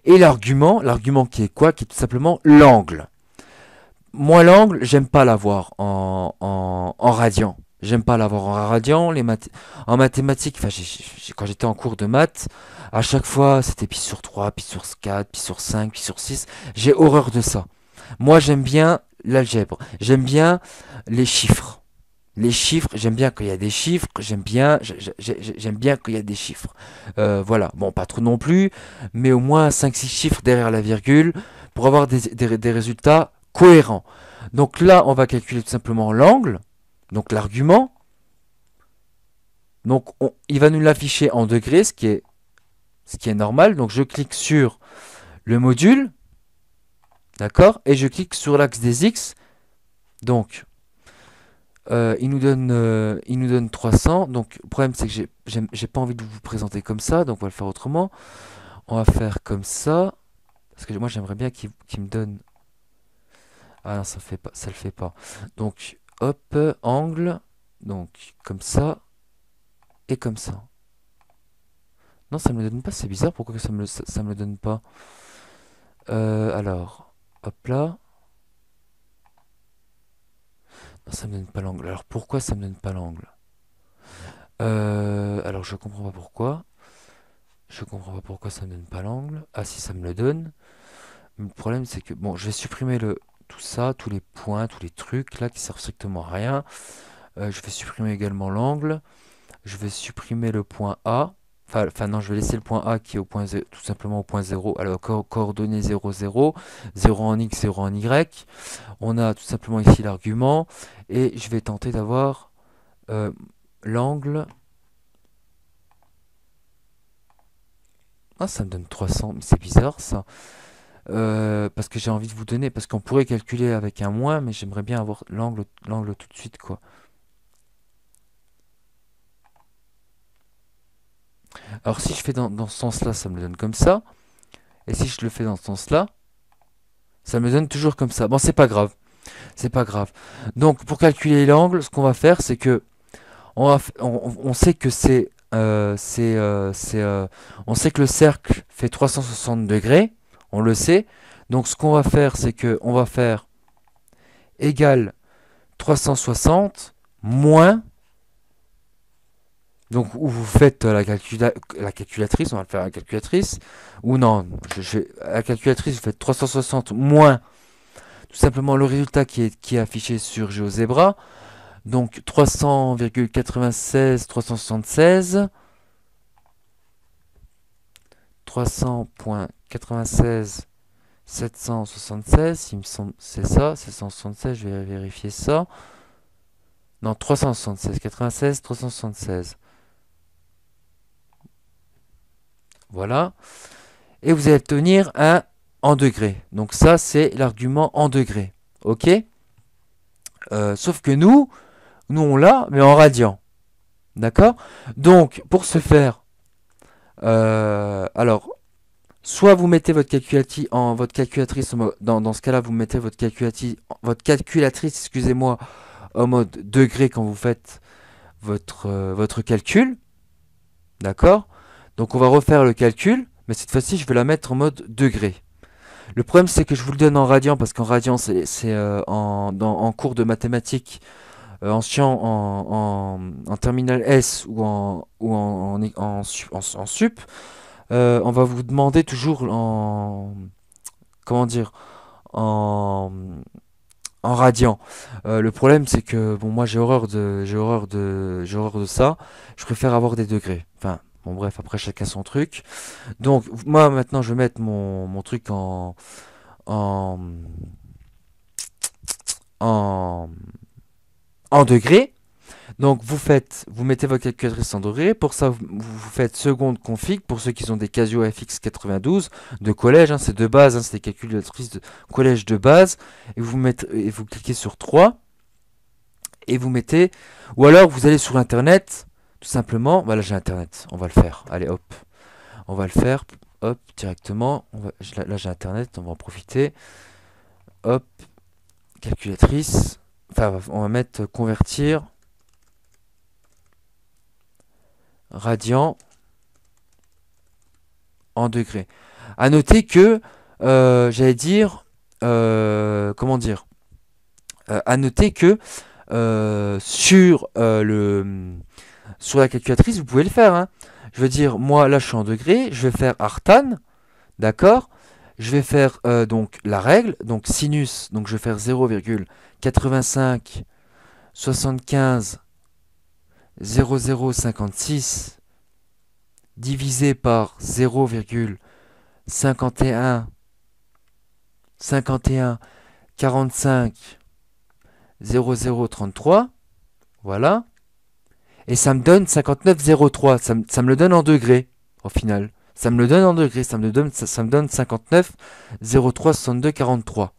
et l'argument qui est quoi? Qui est tout simplement l'angle. Moi, l'angle, j'aime pas l'avoir en radian. J'aime pas l'avoir en radian. En mathématiques, enfin, quand j'étais en cours de maths, à chaque fois, c'était pi sur 3, pi sur 4, pi sur 5, pi sur 6. J'ai horreur de ça. Moi, j'aime bien l'algèbre. J'aime bien les chiffres. Les chiffres, j'aime bien qu'il y a des chiffres. J'aime bien qu'il y a des chiffres. Voilà. Bon, pas trop non plus, mais au moins 5-6 chiffres derrière la virgule pour avoir des résultats cohérent. Donc là, on va calculer tout simplement l'angle, donc l'argument. Donc il va nous l'afficher en degrés, ce qui est normal. Donc je clique sur le module, d'accord, et je clique sur l'axe des x. Donc il nous donne 300. Donc le problème c'est que j'ai pas envie de vous présenter comme ça, donc on va le faire autrement. On va faire comme ça, parce que moi j'aimerais bien qu'il me donne. Ah non, ça le fait pas. Donc, hop, angle, donc comme ça et comme ça. Non, ça me le donne pas, c'est bizarre, pourquoi que ça me le donne pas? Alors, hop là. Non, ça me donne pas l'angle. Alors pourquoi ça me donne pas l'angle? Alors je comprends pas pourquoi. Je comprends pas pourquoi ça me donne pas l'angle. Ah si, ça me le donne. Mais le problème c'est que, bon, je vais supprimer tout ça, tous les points, tous les trucs là qui servent strictement à rien. Je vais supprimer également l'angle. je vais supprimer le point A. Enfin non, je vais laisser le point A qui est au point 0, tout simplement au point 0. Alors, coordonnées 0, 0, 0 en X, 0 en Y. On a tout simplement ici l'argument. Et je vais tenter d'avoir l'angle. Ah, ça me donne 300, mais c'est bizarre ça. Parce que j'ai envie de vous donner, parce qu'on pourrait calculer avec un moins, mais j'aimerais bien avoir l'angle tout de suite, quoi. Alors si je fais dans ce sens-là, ça me le donne comme ça. Et si je le fais dans ce sens-là, ça me donne toujours comme ça. Bon, c'est pas grave. C'est pas grave. Donc, pour calculer l'angle, ce qu'on va faire, c'est que on sait que on sait que le cercle fait 360 degrés. On le sait. Donc, ce qu'on va faire, c'est que on va faire égal 360 moins. Donc, où vous faites la calculatrice, on va le faire à la calculatrice. Ou non, à la calculatrice, vous faites 360 moins tout simplement le résultat qui est affiché sur GeoZebra. Donc 300,96, 376, 300.96, 776, il me semble, c'est ça, 776, je vais vérifier ça. Non, 376, 96, 376. Voilà. Et vous allez obtenir un en degrés. Donc ça, c'est l'argument en degrés. Ok. Sauf que nous on l'a, mais en radian. D'accord. Donc, pour ce faire, alors, soit vous mettez votre calculatrice dans ce cas-là, vous mettez votre calculatrice, excusez-moi, en mode degré quand vous faites votre calcul. D'accord. Donc, on va refaire le calcul, mais cette fois-ci, je vais la mettre en mode degré. Le problème, c'est que je vous le donne en radian, parce qu'en radian, c'est en cours de mathématiques, en terminale S ou en sup, on va vous demander toujours comment dire, en, en radian. Le problème, c'est que bon, moi j'ai horreur de ça. Je préfère avoir des degrés. Enfin, bon, bref, après chacun son truc. Donc, moi maintenant, je vais mettre mon truc en, en, en degrés. Donc vous mettez votre calculatrice en degrés. Pour ça, vous faites seconde config pour ceux qui ont des Casio FX92 de collège. Hein, c'est de base, hein, c'est des calculatrices de collège de base. Et vous cliquez sur 3 et vous mettez. Ou alors vous allez sur Internet, tout simplement. Voilà, j'ai Internet. On va le faire. Allez, hop, on va le faire. Hop, directement. Là, j'ai Internet. On va en profiter. Hop, calculatrice. Enfin, on va mettre convertir. Radian en degrés. À noter que, j'allais dire, comment dire, à noter que sur la calculatrice, vous pouvez le faire. Hein. Je veux dire, moi là je suis en degrés, je vais faire artan, d'accord. Je vais faire donc la règle, donc sinus, donc je vais faire 0,85 75 0056 divisé par 0,51 51 45 0033. Voilà. Et ça me donne 59,03. Ça me le donne en degrés, au final. Ça me le donne en degrés. Ça me donne 59,03 62 43.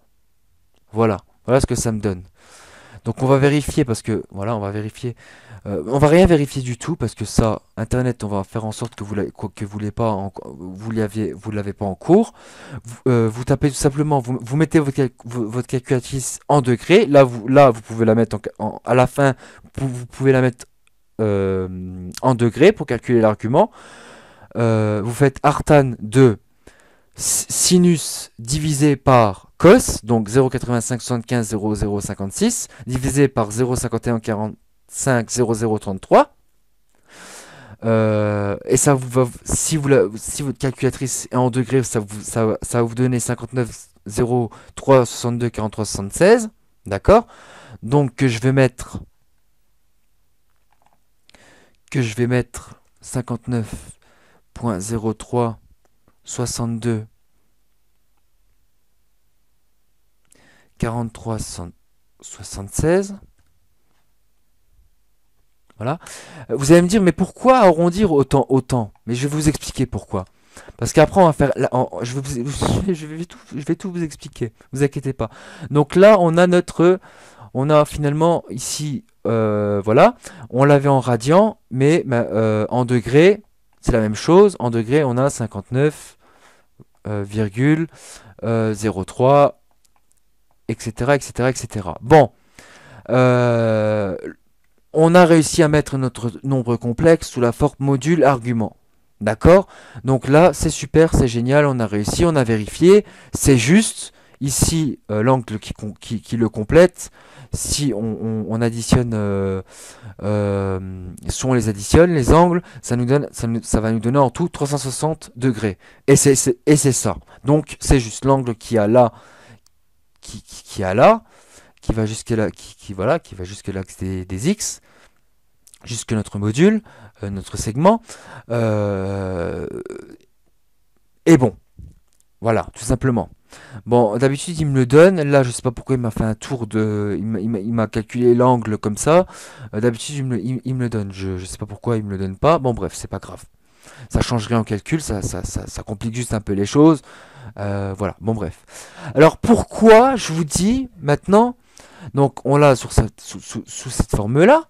Voilà. Voilà ce que ça me donne. Donc on va vérifier parce que voilà, on va vérifier. On va rien vérifier du tout parce que ça, Internet, on va faire en sorte que vous l'avez pas en cours. Vous tapez tout simplement, vous mettez votre calculatrice en degrés. Vous pouvez la mettre à la fin. Vous pouvez la mettre en degrés pour calculer l'argument. Vous faites artan de sinus divisé par cos, donc 0,85 75 0056, divisé par 0,51 45 0033. Et ça vous va, si votre calculatrice est en degrés, ça va vous donner 59,03 62 43 76. D'accord. Donc je vais mettre que je vais mettre 59.03 62 43 76. Voilà. Vous allez me dire, mais pourquoi arrondir autant? Mais je vais vous expliquer pourquoi. Parce qu'après, on va faire. Je vais tout vous expliquer. Vous inquiétez pas. Donc là, on a finalement ici, voilà, on l'avait en radian, mais en degrés, c'est la même chose. En degrés, on a 59,03, etc., etc., etc. Bon, euh, on a réussi à mettre notre nombre complexe sous la forme module argument. D'accord? Donc là, c'est super, c'est génial, on a réussi, on a vérifié, c'est juste. Ici, l'angle qui le complète, si on additionne, si on les additionne, les angles, ça va nous donner en tout 360 degrés. Et c'est ça. Donc, c'est juste l'angle qui a là, qui a là, qui va jusque là, voilà, qui va jusque l'axe des X, jusque notre module, notre segment, euh, est bon. Voilà, tout simplement. Bon, d'habitude, il me le donne. Là, je sais pas pourquoi il m'a fait un tour de. Il m'a calculé l'angle comme ça. D'habitude, il me le donne. Je sais pas pourquoi il me le donne pas. Bon, bref, c'est pas grave. Ça change rien en calcul. Ça complique juste un peu les choses. Voilà, bon, bref. Alors, pourquoi je vous dis maintenant. Donc, on l'a sous cette forme-là.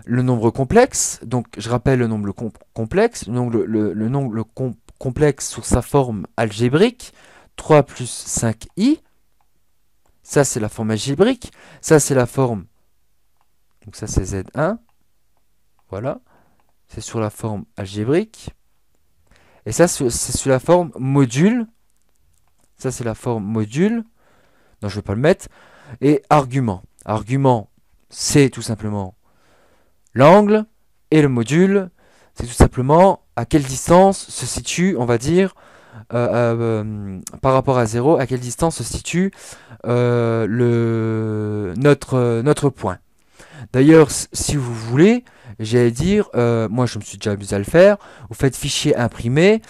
Le nombre complexe. Donc, je rappelle le nombre complexe. Le nombre complexe sous sa forme algébrique. 3 plus 5i, ça c'est la forme algébrique, ça c'est la forme, donc ça c'est Z1, voilà, c'est sur la forme algébrique, et ça c'est sur la forme module, ça c'est la forme module, non je ne vais pas le mettre, et argument. Argument, c'est tout simplement l'angle, et le module, c'est tout simplement à quelle distance se situe, on va dire, par rapport à 0, à quelle distance se situe notre point. D'ailleurs, si vous voulez, j'allais dire, moi je me suis déjà amusé à le faire, vous faites fichier imprimé,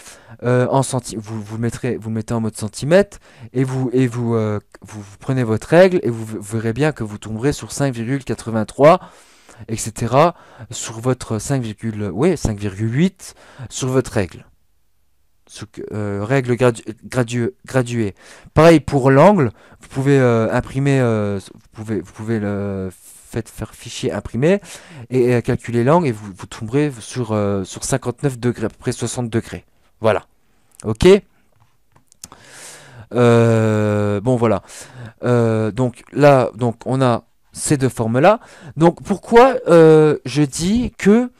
vous le mettez en mode centimètre, et vous prenez votre règle, et vous verrez bien que vous tomberez sur 5,83, etc., sur votre 5,8 sur votre règle. Règle graduée. Pareil pour l'angle, vous pouvez imprimer, vous pouvez le faire fichier imprimé et calculer l'angle et vous tomberez sur 59 degrés, à peu près 60 degrés. Voilà. Ok. Bon voilà. Donc là, donc on a ces deux formes là. Donc pourquoi je dis que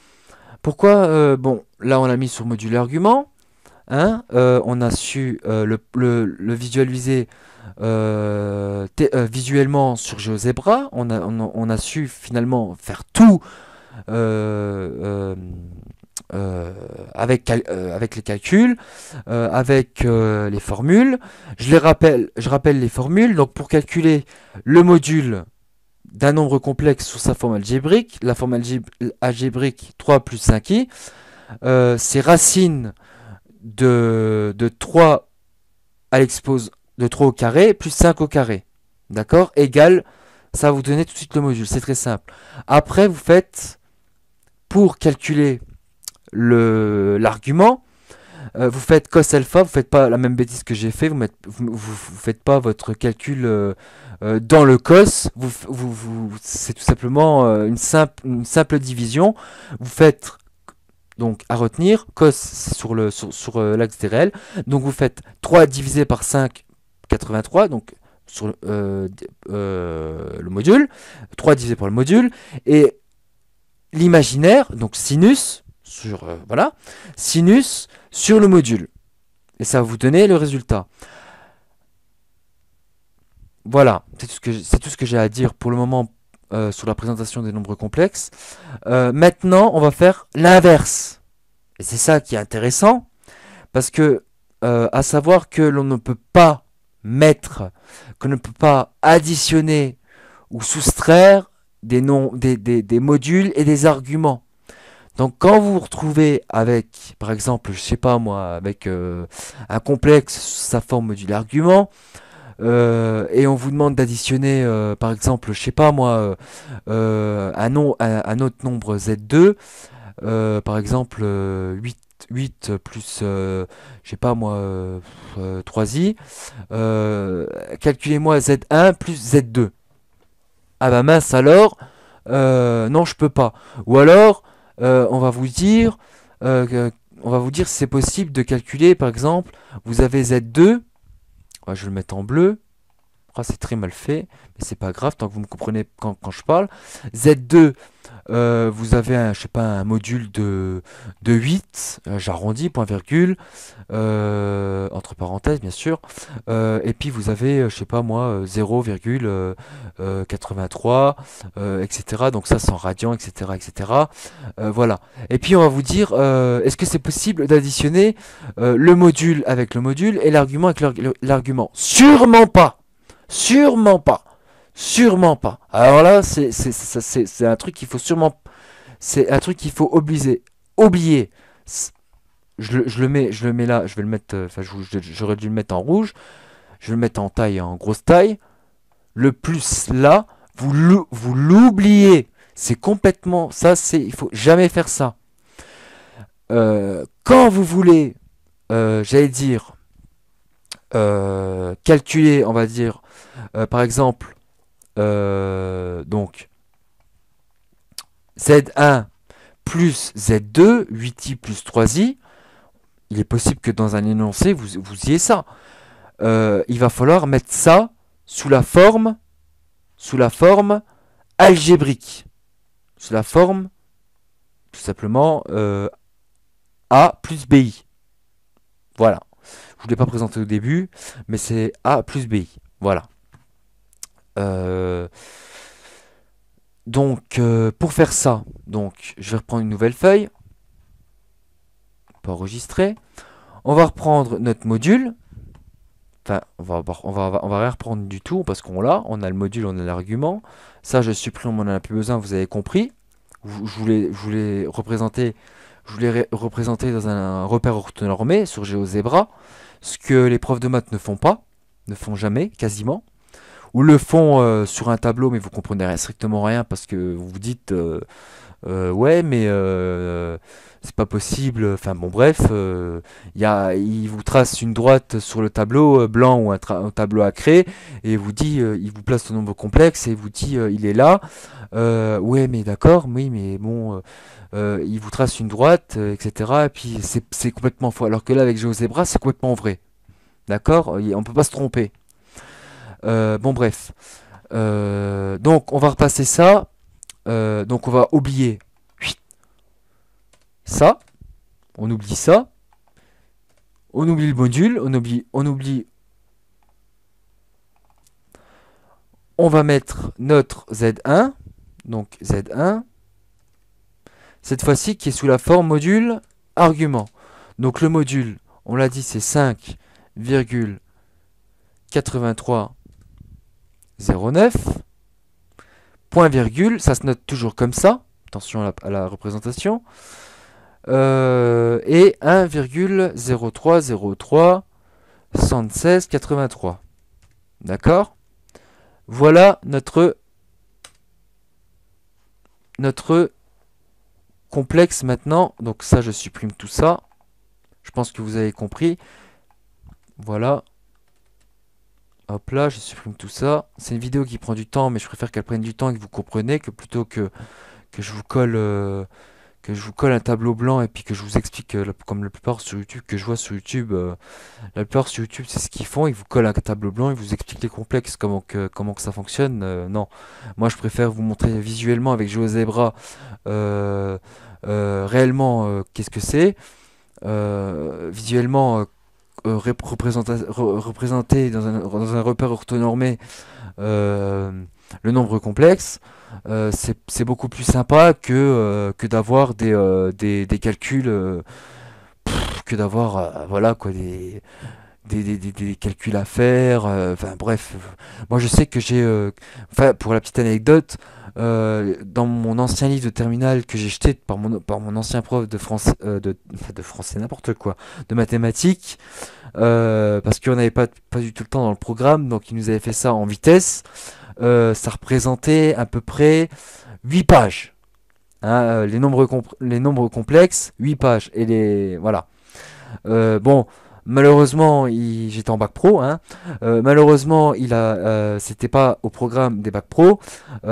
bon là on l'a mis sur module argument. Hein, on a su le visualiser visuellement sur GeoGebra. On a su finalement faire tout euh, avec les calculs, avec les formules. Je rappelle les formules. Donc pour calculer le module d'un nombre complexe sur sa forme algébrique, la forme algébrique 3 plus 5i, c'est racine de 3 à l'expose de 3 au carré plus 5 au carré. D'accord? Égal, ça va vous donner tout de suite le module. C'est très simple. Après, vous faites, pour calculer l'argument, vous faites cos alpha, vous faites pas la même bêtise que j'ai fait, vous faites pas votre calcul dans le cos, c'est tout simplement une simple division. Vous faites donc à retenir, cos sur l'axe des réels. Donc vous faites 3 divisé par 5, 83, donc sur le module, 3 divisé par le module, et l'imaginaire, donc sinus, voilà, sinus sur le module. Et ça va vous donner le résultat. Voilà, c'est tout ce que j'ai à dire pour le moment sur la présentation des nombres complexes. Maintenant, on va faire l'inverse. Et c'est ça qui est intéressant, parce que, à savoir que l'on ne peut pas mettre, qu'on ne peut pas additionner ou soustraire des modules et des arguments. Donc quand vous vous retrouvez avec, par exemple, je sais pas moi, avec un complexe sous sa forme modulaire argument, et on vous demande d'additionner, par exemple, je sais pas moi, un autre nombre Z2, par exemple 8 plus, je sais pas moi, 3i, calculez-moi Z1 plus Z2. Ah bah mince alors, non je peux pas. Ou alors, on va vous dire, on va vous dire si c'est possible de calculer, par exemple, vous avez Z2, je vais le mettre en bleu. Ah, c'est très mal fait, mais c'est pas grave tant que vous me comprenez quand je parle. Z2, vous avez un, je sais pas, un module de 8, j'arrondis, point virgule, entre parenthèses bien sûr, et puis vous avez, je sais pas moi, 0,83, etc. Donc ça c'est en radians, etc. etc. Voilà. Et puis on va vous dire, est-ce que c'est possible d'additionner le module avec le module et l'argument avec l'argument? Sûrement pas! Sûrement pas! Sûrement pas. Alors là, c'est un truc qu'il faut sûrement, c'est un truc qu'il faut oublier. Je le mets là, je vais le mettre, enfin, j'aurais dû le mettre en rouge. Je vais le mettre en taille, en grosse taille. Le plus là, vous l'oubliez. C'est complètement, ça, il faut jamais faire ça. Quand vous voulez, j'allais dire, calculer, on va dire, par exemple, donc Z1 plus Z2, 8i plus 3i, il est possible que dans un énoncé, vous ayez ça. Il va falloir mettre ça sous la forme algébrique. Sous la forme, tout simplement, A plus BI. Voilà. Je ne vous l'ai pas présenté au début, mais c'est A plus BI. Voilà. Donc, pour faire ça, donc, je vais reprendre une nouvelle feuille. Pas enregistrer. On va reprendre notre module. Enfin, on va rien reprendre du tout parce qu'on l'a. On a le module, on a l'argument. Ça, je supprime, on n'en a plus besoin, vous avez compris. Je voulais représenter dans un repère orthonormé sur GeoZebra, ce que les profs de maths ne font pas, ne font jamais, quasiment. Ou le font sur un tableau, mais vous comprenez strictement rien parce que vous vous dites ouais, mais c'est pas possible. Enfin bon, bref, il vous trace une droite sur le tableau blanc ou un tableau à craie et vous dit, il vous place le nombre complexe et vous dit, il est là. Ouais, mais d'accord, oui, mais bon, il vous trace une droite, etc. Et puis c'est complètement faux. Alors que là, avec GeoZebra, c'est complètement vrai. D'accord? On peut pas se tromper. Bon, bref. Donc, on va repasser ça. Donc, on va oublier ça. On oublie ça. On oublie le module. On va mettre notre Z1. Donc, Z1. Cette fois-ci, qui est sous la forme module argument. Donc, le module, on l'a dit, c'est 5,8309. Point virgule, ça se note toujours comme ça. Attention à la représentation. Et 1,0303 76,83. D'accord? Voilà notre complexe maintenant. Donc ça, je supprime tout ça. Je pense que vous avez compris. Voilà. Hop là, je supprime tout ça. C'est une vidéo qui prend du temps, mais je préfère qu'elle prenne du temps et que vous compreniez que plutôt que je vous colle un tableau blanc et puis que je vous explique comme la plupart sur YouTube que je vois sur YouTube. La plupart sur YouTube, c'est ce qu'ils font. Ils vous collent un tableau blanc, ils vous expliquent les complexes, comment que ça fonctionne. Non, moi je préfère vous montrer visuellement avec GeoZebra réellement qu'est-ce que c'est. Visuellement représenter dans un repère orthonormé le nombre complexe, c'est beaucoup plus sympa que d'avoir des calculs, que d'avoir voilà quoi, des calculs à faire. Enfin bref, moi je sais que j'ai, enfin pour la petite anecdote, dans mon ancien livre de terminale que j'ai jeté par mon ancien prof de français, de français n'importe quoi, de mathématiques, parce qu'on n'avait pas du tout le temps dans le programme, donc il nous avait fait ça en vitesse. Ça représentait à peu près 8 pages. Hein, les nombres complexes, 8 pages. Et les voilà. Bon, malheureusement, j'étais en bac pro. Hein. Malheureusement, c'était pas au programme des bac pro.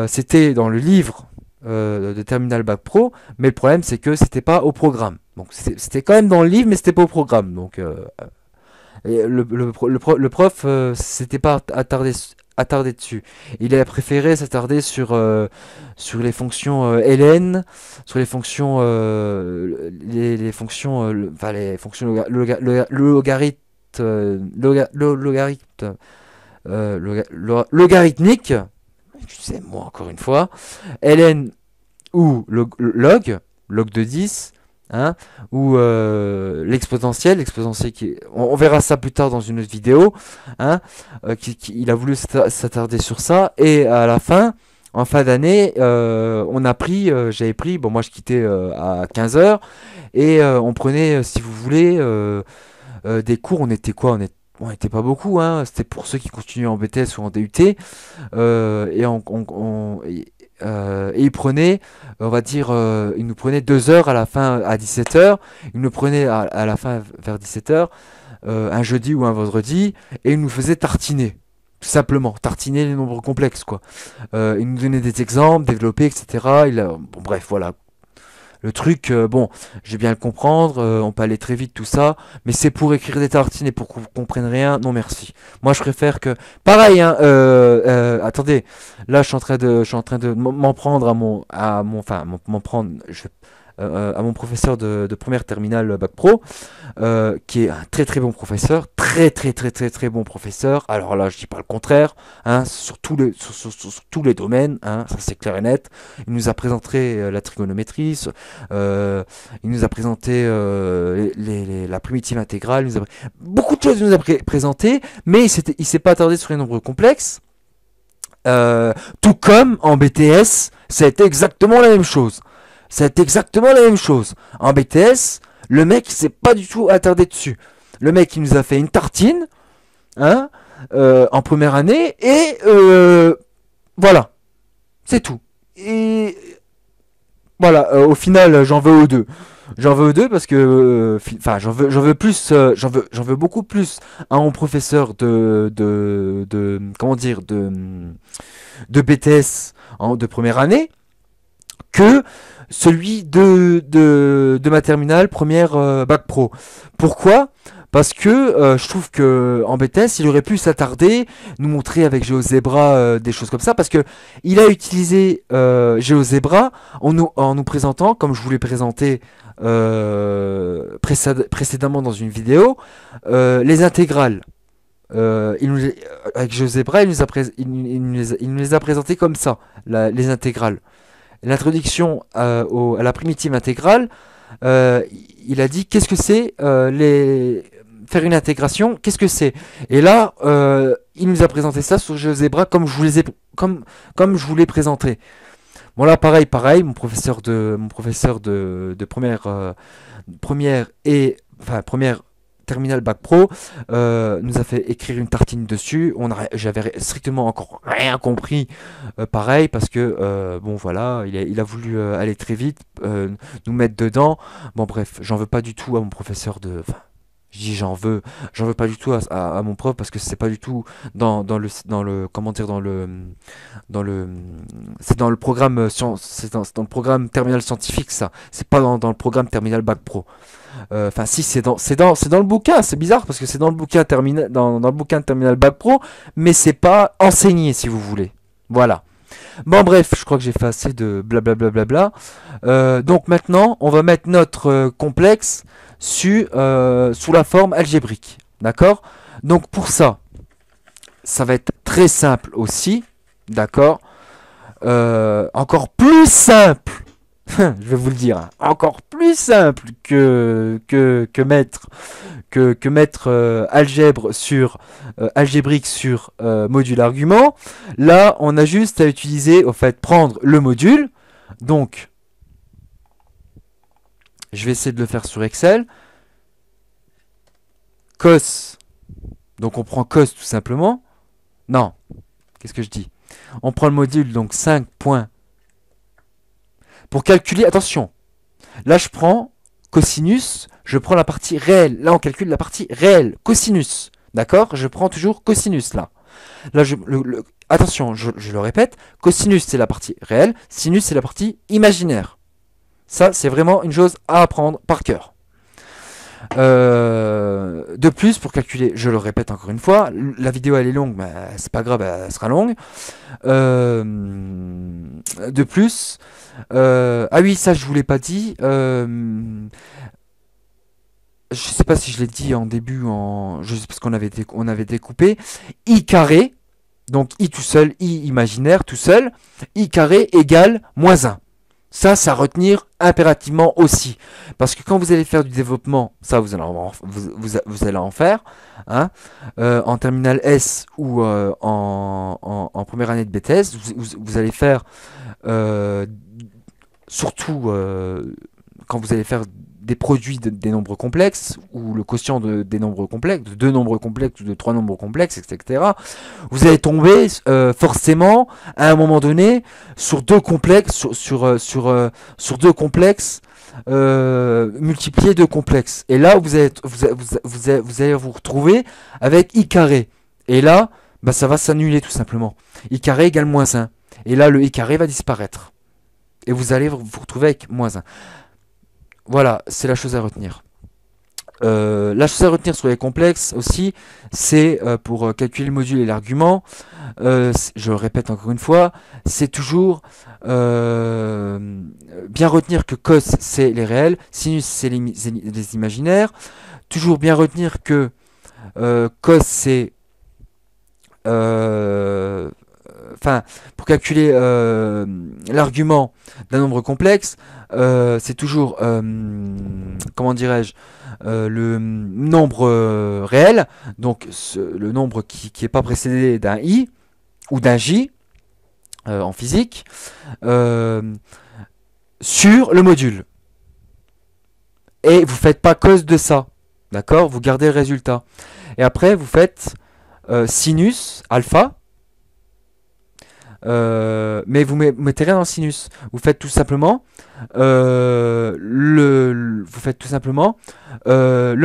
C'était dans le livre de terminal bac pro. Mais le problème, c'est que c'était pas au programme. Donc c'était quand même dans le livre, mais c'était pas au programme. Donc et le prof s'était pas attardé dessus. Il a préféré s'attarder sur les fonctions ln, sur les fonctions, enfin les fonctions logarithme, logarithme, logarithmique. Excusez-moi encore une fois. Ln ou log de 10, hein, ou l'exponentiel on verra ça plus tard dans une autre vidéo, hein, il a voulu s'attarder sur ça, et à la fin, en fin d'année, j'avais pris, bon moi je quittais à 15 h, et on prenait, si vous voulez, des cours, on était quoi, on était pas beaucoup, hein, c'était pour ceux qui continuaient en BTS ou en DUT, et il prenait, on va dire, il nous prenait 2 heures à la fin, à 17 h. Il nous prenait à la fin vers 17 h, un jeudi ou un vendredi, et il nous faisait tartiner. Tout simplement, tartiner les nombres complexes, quoi. Il nous donnait des exemples, développer, etc. Bon, bref, voilà. Le truc, bon, je vais bien le comprendre, on peut aller très vite, tout ça, mais c'est pour écrire des tartines et pour qu'on comprenne rien, non merci. Moi, je préfère que, pareil, hein, attendez, là, je suis en train de m'en prendre enfin, m'en prendre, à mon professeur de première terminale bac pro, qui est un très très bon professeur, très bon professeur. Alors là, je dis pas le contraire, hein, sur tous les domaines, hein, ça c'est clair et net. Il nous a présenté la trigonométrie, il nous a présenté la primitive intégrale, beaucoup de choses il nous a présenté, mais il s'est pas attardé sur les nombres complexes. Tout comme en BTS, c'est exactement la même chose. C'est exactement la même chose. En BTS, le mec s'est pas du tout attardé dessus. Le mec, il nous a fait une tartine, hein, en première année, et voilà, c'est tout. Et voilà, au final, j'en veux aux deux. J'en veux aux deux parce que, enfin, j'en veux plus, j'en veux beaucoup plus à mon professeur comment dire, de BTS de première année que celui de ma terminale première bac pro. Pourquoi? Parce que je trouve que en BTS, il aurait pu s'attarder, nous montrer avec GeoZebra des choses comme ça, parce que il a utilisé GeoZebra en nous présentant, comme je vous l'ai présenté précédemment dans une vidéo, les intégrales. Avec GeoZebra, il nous les a présentées comme ça, les intégrales. L'introduction à la primitive intégrale, il a dit qu'est-ce que c'est faire une intégration, qu'est-ce que c'est. Et là, il nous a présenté ça sur GeoZebra comme comme je vous l'ai présenté. Bon là, pareil, mon professeur de première terminal bac pro nous a fait écrire une tartine dessus. J'avais strictement encore rien compris, pareil, parce que bon voilà, il a voulu aller très vite, nous mettre dedans. Bon bref, j'en veux pas du tout à mon professeur de. Enfin, je dis j'en veux pas du tout à mon prof, parce que c'est pas du tout dans le comment dire c'est dans le programme c'est dans le programme terminal scientifique, ça. C'est pas dans le programme terminal bac pro. Enfin, si, c'est dans le bouquin. C'est bizarre parce que c'est dans le bouquin dans le bouquin de terminal bac pro, mais c'est pas enseigné, si vous voulez. Voilà. Bon bref, je crois que j'ai fait assez de blablabla. Donc maintenant, on va mettre notre complexe sous la forme algébrique. D'accord? Donc pour ça, ça va être très simple aussi. D'accord? Encore plus simple je vais vous le dire, hein, encore plus simple que mettre algèbre sur algébrique sur module argument. Là, on a juste à utiliser, au fait, prendre le module. Donc, je vais essayer de le faire sur Excel. Cos. Donc, on prend cos tout simplement. Non, qu'est-ce que je dis? On prend le module, donc 5 points. Pour calculer, attention, là je prends cosinus, je prends la partie réelle. Là on calcule la partie réelle, cosinus. D'accord? Je prends toujours cosinus là. Là, attention, je le répète, cosinus c'est la partie réelle, sinus c'est la partie imaginaire. Ça, c'est vraiment une chose à apprendre par cœur. De plus, pour calculer, je le répète encore une fois, la vidéo elle est longue, mais c'est pas grave, elle sera longue. De plus, ah oui, ça je vous l'ai pas dit. Je sais pas si je l'ai dit en début, je sais parce qu'on avait découpé i carré, donc i tout seul, i imaginaire tout seul, i carré égale moins 1. Ça à retenir impérativement aussi. Parce que quand vous allez faire du développement, ça vous allez en faire, hein, en terminale S ou en première année de BTS, vous allez faire, surtout quand vous allez faire des produits des nombres complexes, ou le quotient des nombres complexes, de deux nombres complexes ou de trois nombres complexes, etc. Vous allez tomber forcément à un moment donné sur deux complexes, sur deux complexes multipliés de complexes. Et là, vous allez vous retrouver avec i carré. Et là, bah, ça va s'annuler tout simplement. I carré égale moins 1. Et là, le i carré va disparaître. Et vous allez vous retrouver avec moins 1. Voilà, c'est la chose à retenir. La chose à retenir sur les complexes aussi, c'est pour calculer le module et l'argument, je le répète encore une fois, c'est toujours bien retenir que cos c'est les réels, sinus c'est les imaginaires, toujours bien retenir que cos c'est enfin, pour calculer l'argument d'un nombre complexe, c'est toujours, comment dirais-je, le nombre réel, donc le nombre qui n'est pas précédé d'un i ou d'un j en physique, sur le module. Et vous faites pas cos de ça, d'accord? Vous gardez le résultat. Et après, vous faites sinus alpha. Mais vous mettez rien dans le sinus. Vous faites tout simplement le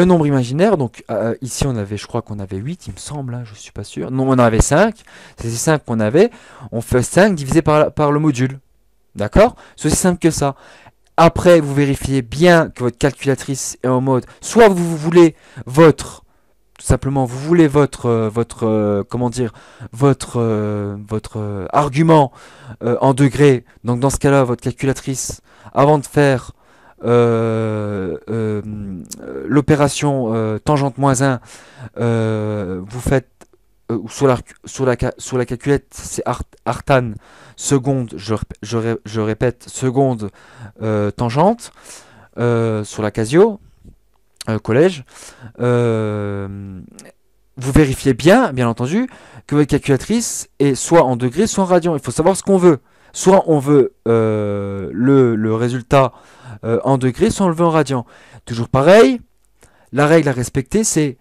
nombre imaginaire. Donc ici on avait, je crois qu'on avait 8, il me semble, hein, je suis pas sûr. Non, on en avait 5. C'est 5 qu'on avait. On fait 5 divisé par le module. D'accord? C'est aussi simple que ça. Après, vous vérifiez bien que votre calculatrice est en mode, soit vous voulez tout simplement, vous voulez comment dire, votre argument en degrés. Donc dans ce cas-là, votre calculatrice, avant de faire l'opération tangente moins 1, vous faites sur la calculette, c'est artan seconde, je répète, seconde tangente sur la Casio. Collège, vous vérifiez bien entendu, que votre calculatrice est soit en degrés, soit en radians. Il faut savoir ce qu'on veut. Soit on veut le résultat en degrés, soit on le veut en radians. Toujours pareil, la règle à respecter, c'est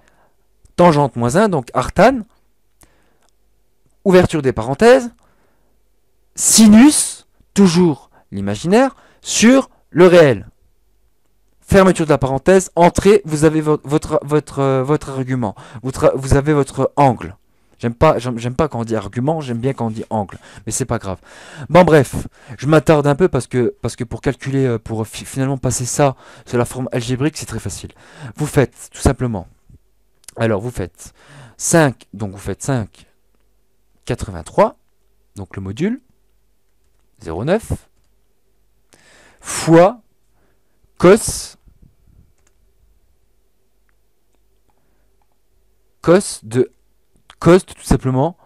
tangente moins 1, donc artan, ouverture des parenthèses, sinus, toujours l'imaginaire, sur le réel. Fermeture de la parenthèse, entrée, vous avez votre argument. Vous avez votre angle. J'aime pas quand on dit argument, j'aime bien quand on dit angle. Mais c'est pas grave. Bon bref, je m'attarde un peu parce que pour calculer, pour finalement passer ça sur la forme algébrique, c'est très facile. Vous faites tout simplement. Alors vous faites 5, donc vous faites 5, 83, donc le module, 0,9, fois cos tout simplement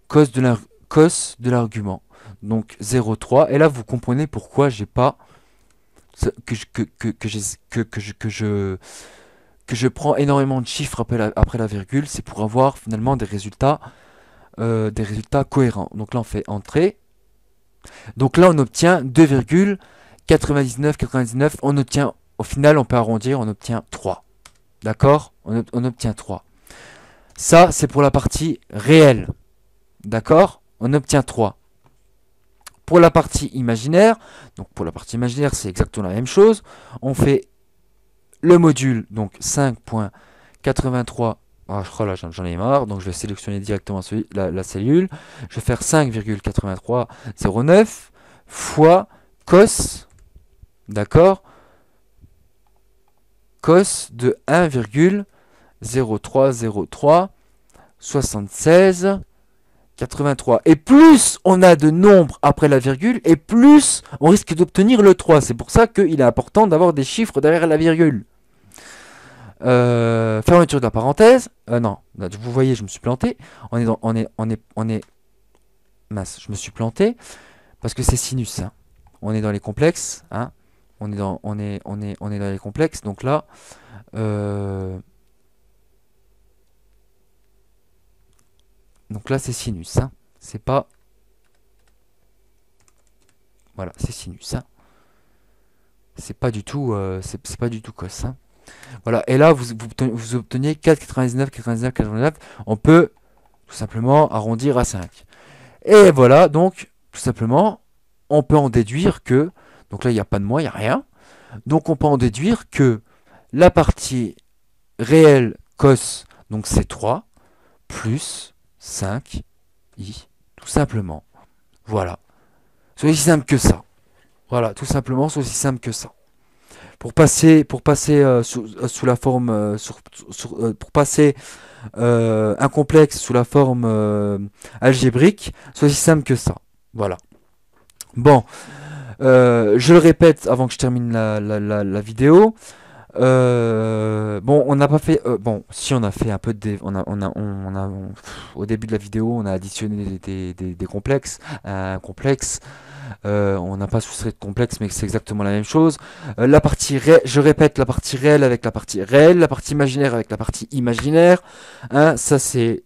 cos de l'argument, donc 0,3. Et là vous comprenez pourquoi j'ai pas que je prends énormément de chiffres après la virgule, c'est pour avoir finalement des résultats cohérents. Donc là, on fait entrée. Donc là, on obtient 2,9999. On obtient, au final, on peut arrondir, on obtient 3. D'accord, on obtient 3. Ça, c'est pour la partie réelle. D'accord, on obtient 3. Pour la partie imaginaire, donc pour la partie imaginaire, c'est exactement la même chose. On fait le module, donc 5.83. Ah, je crois là, j'en ai marre. Donc je vais sélectionner directement la cellule. Je vais faire 5,8309 fois cos, d'accord, cos de 1,030376 83. Et plus on a de nombres après la virgule, et plus on risque d'obtenir le 3. C'est pour ça qu'il est important d'avoir des chiffres derrière la virgule. Fermeture de la parenthèse. Non, vous voyez, je me suis planté. Mince, je me suis planté parce que c'est sinus. Hein. On est dans les complexes. Hein. On est dans les complexes. Donc là, c'est sinus. Hein. C'est pas. Voilà, c'est sinus. Hein. C'est pas du tout. C'est pas du tout cos. Hein. Voilà, et là vous obtenez 4,99, 99, 99. On peut tout simplement arrondir à 5. Et voilà, donc tout simplement, on peut en déduire que, donc là il n'y a pas de moins, il n'y a rien. Donc on peut en déduire que la partie réelle cos, donc c'est 3, plus 5, i, tout simplement. Voilà. C'est aussi simple que ça. Voilà, tout simplement, c'est aussi simple que ça. Pour passer sous la forme pour passer un complexe sous la forme algébrique, c'est aussi simple que ça. Voilà. Bon, je le répète avant que je termine la vidéo. Bon, on n'a pas fait. Bon, si on a fait un peu de. Au début de la vidéo, on a additionné des complexes. Un complexe. On n'a pas soustrait de complexe, mais c'est exactement la même chose. Je répète, la partie réelle avec la partie réelle, la partie imaginaire avec la partie imaginaire. Hein, ça, c'est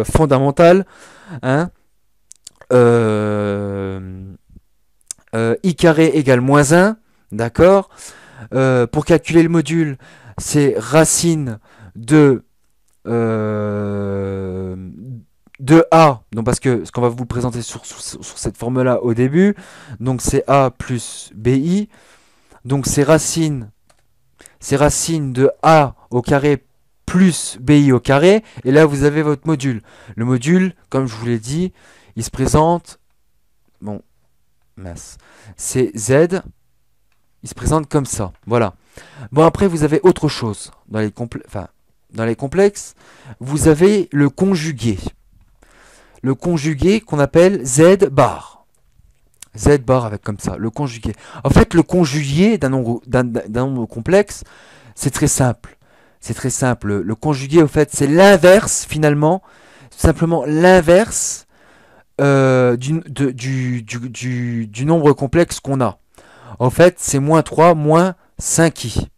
fondamental. Hein. I carré égale moins 1. D'accord. Pour calculer le module, c'est racine de A, donc parce que ce qu'on va vous présenter sur cette forme-là au début, donc c'est A plus BI, donc c'est racine de A au carré plus BI au carré, et là vous avez votre module. Le module, comme je vous l'ai dit, il se présente, bon, mince, c'est Z, il se présente comme ça, voilà. Bon, après vous avez autre chose, dans les complexes, vous avez le conjugué. Le conjugué qu'on appelle Z bar. Z bar avec comme ça, le conjugué. En fait, le conjugué d'un nombre complexe, c'est très simple. C'est très simple. Le conjugué, au fait, c'est l'inverse, finalement, simplement l'inverse du nombre complexe qu'on a. En fait, c'est moins 3, moins 5i.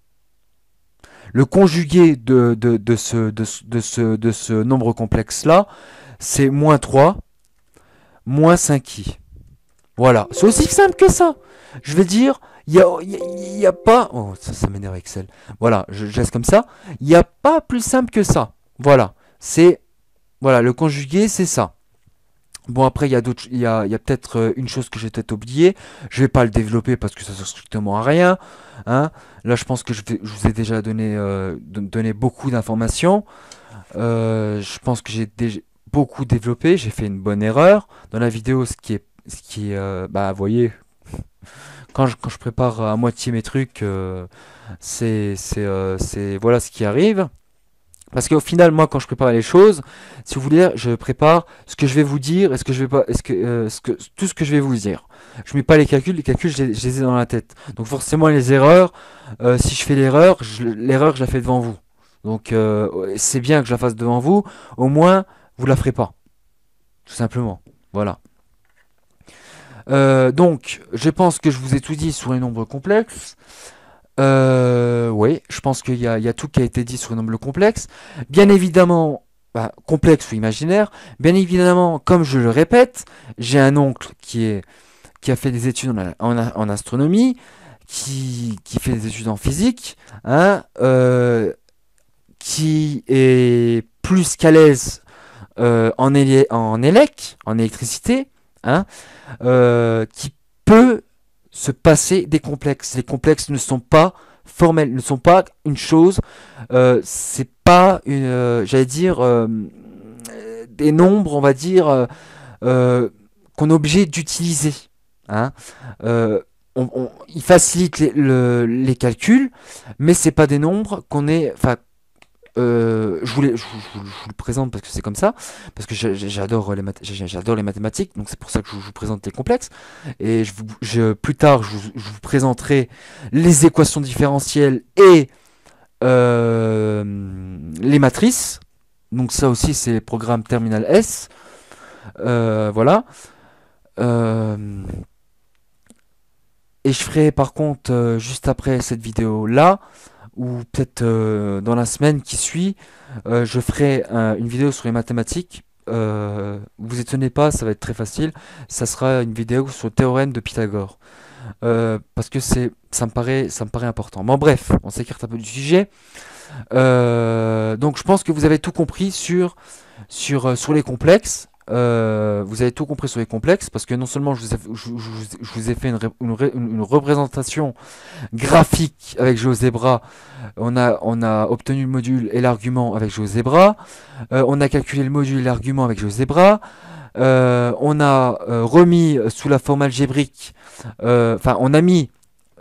Le conjugué de ce nombre complexe-là, c'est moins 3, moins 5i. Voilà, c'est aussi simple que ça. Je vais dire, il y a pas... Oh, ça m'énerve Excel. Voilà, je laisse comme ça. Il n'y a pas plus simple que ça. Voilà, voilà, le conjugué, c'est ça. Bon, après, il y a peut-être une chose que j'ai peut-être oubliée. Je vais pas le développer parce que ça sert strictement à rien. Hein. Là, je pense que je vous ai déjà donné beaucoup d'informations. Je pense que j'ai déjà beaucoup développé. J'ai fait une bonne erreur dans la vidéo. Vous voyez, quand je prépare à moitié mes trucs, voilà ce qui arrive. Parce qu'au final, moi, quand je prépare les choses, si vous voulez, je prépare ce que je vais vous dire et tout ce que je vais vous dire. Je mets pas les calculs je les ai dans la tête. Donc forcément, les erreurs, si je fais l'erreur, je la fais devant vous. Donc c'est bien que je la fasse devant vous. Au moins, vous la ferez pas, tout simplement. Voilà. Donc, je pense que je vous ai tout dit sur les nombres complexes. Oui, je pense qu'il y a tout qui a été dit sur les nombres complexes. Bien évidemment, bah, complexe ou imaginaire. Bien évidemment, comme je le répète, j'ai un oncle qui a fait des études en astronomie, qui fait des études en physique, hein, qui est plus qu'à l'aise en électricité, hein, qui peut se passer des complexes. Les complexes ne sont pas formels, ne sont pas une chose, c'est pas une, j'allais dire, des nombres, on va dire, qu'on est obligé d'utiliser. Hein. Euh, il facilite les calculs, mais c'est pas des nombres qu'on est, enfin, je vous le présente parce que c'est comme ça, parce que j'adore les mathématiques, donc c'est pour ça que je vous présente les complexes. Et plus tard, je vous présenterai les équations différentielles et les matrices. Donc ça aussi, c'est le programme Terminal S. Voilà. Euh, et je ferai par contre, juste après cette vidéo-là, ou peut-être dans la semaine qui suit, je ferai une vidéo sur les mathématiques. Vous étonnez pas, ça va être très facile. Ça sera une vidéo sur le théorème de Pythagore. Parce que ça me paraît important. Bon, bref, on s'écarte un peu du sujet. Donc je pense que vous avez tout compris sur les complexes. Vous avez tout compris sur les complexes parce que non seulement je vous ai fait une représentation graphique avec GeoGebra, on a obtenu le module et l'argument avec GeoGebra, on a calculé le module et l'argument avec GeoGebra, on a remis sous la forme algébrique, enfin on a mis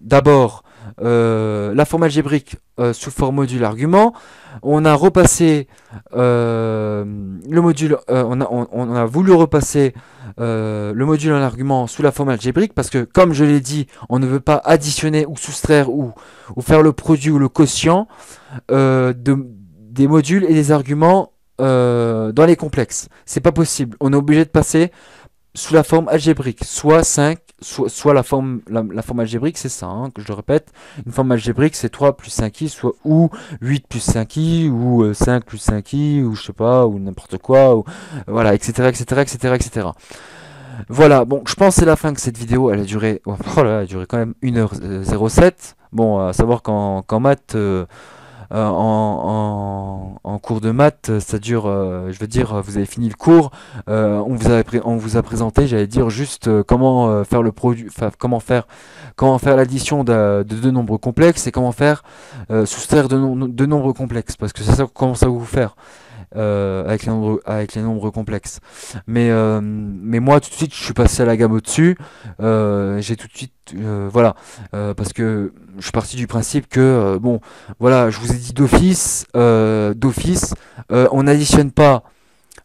d'abord la forme algébrique sous forme module argument. On a repassé le module, on a voulu repasser le module en argument sous la forme algébrique parce que, comme je l'ai dit, on ne veut pas additionner ou soustraire ou faire le produit ou le quotient des modules et des arguments dans les complexes. C'est pas possible. On est obligé de passer sous la forme algébrique, soit 5, soit la forme algébrique, c'est ça, hein, que je le répète. Une forme algébrique, c'est 3 plus 5i, soit ou 8 plus 5i, ou 5 plus 5i, ou je sais pas, ou n'importe quoi, ou, voilà, etc., etc., etc., etc. Voilà, bon, je pense que c'est la fin de cette vidéo. Elle a duré, oh là, elle a duré quand même 1h07. Bon, à savoir qu'en maths, en cours de maths, ça dure, je veux dire, vous avez fini le cours, on vous a présenté, j'allais dire, juste comment faire le produit, enfin, comment faire l'addition de deux nombres complexes et comment faire soustraire deux nombres complexes, parce que c'est ça qu'on commence à vous faire avec les nombres complexes. Mais moi, tout de suite, je suis passé à la gamme au-dessus. J'ai tout de suite, voilà, parce que je suis parti du principe que, bon, voilà, je vous ai dit d'office, on n'additionne pas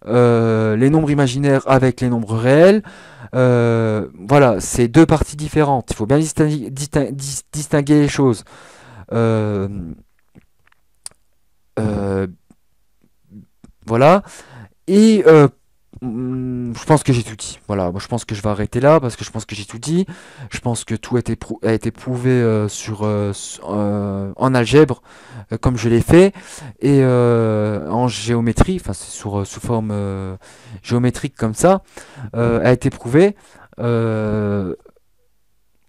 les nombres imaginaires avec les nombres réels. Voilà, c'est deux parties différentes. Il faut bien distinguer les choses. Euh, euh, voilà. Et je pense que j'ai tout dit. Voilà, moi je pense que je vais arrêter là parce que je pense que j'ai tout dit. Je pense que tout a été prouvé en algèbre comme je l'ai fait et en géométrie, enfin c'est sous forme géométrique comme ça, a été prouvé. Euh,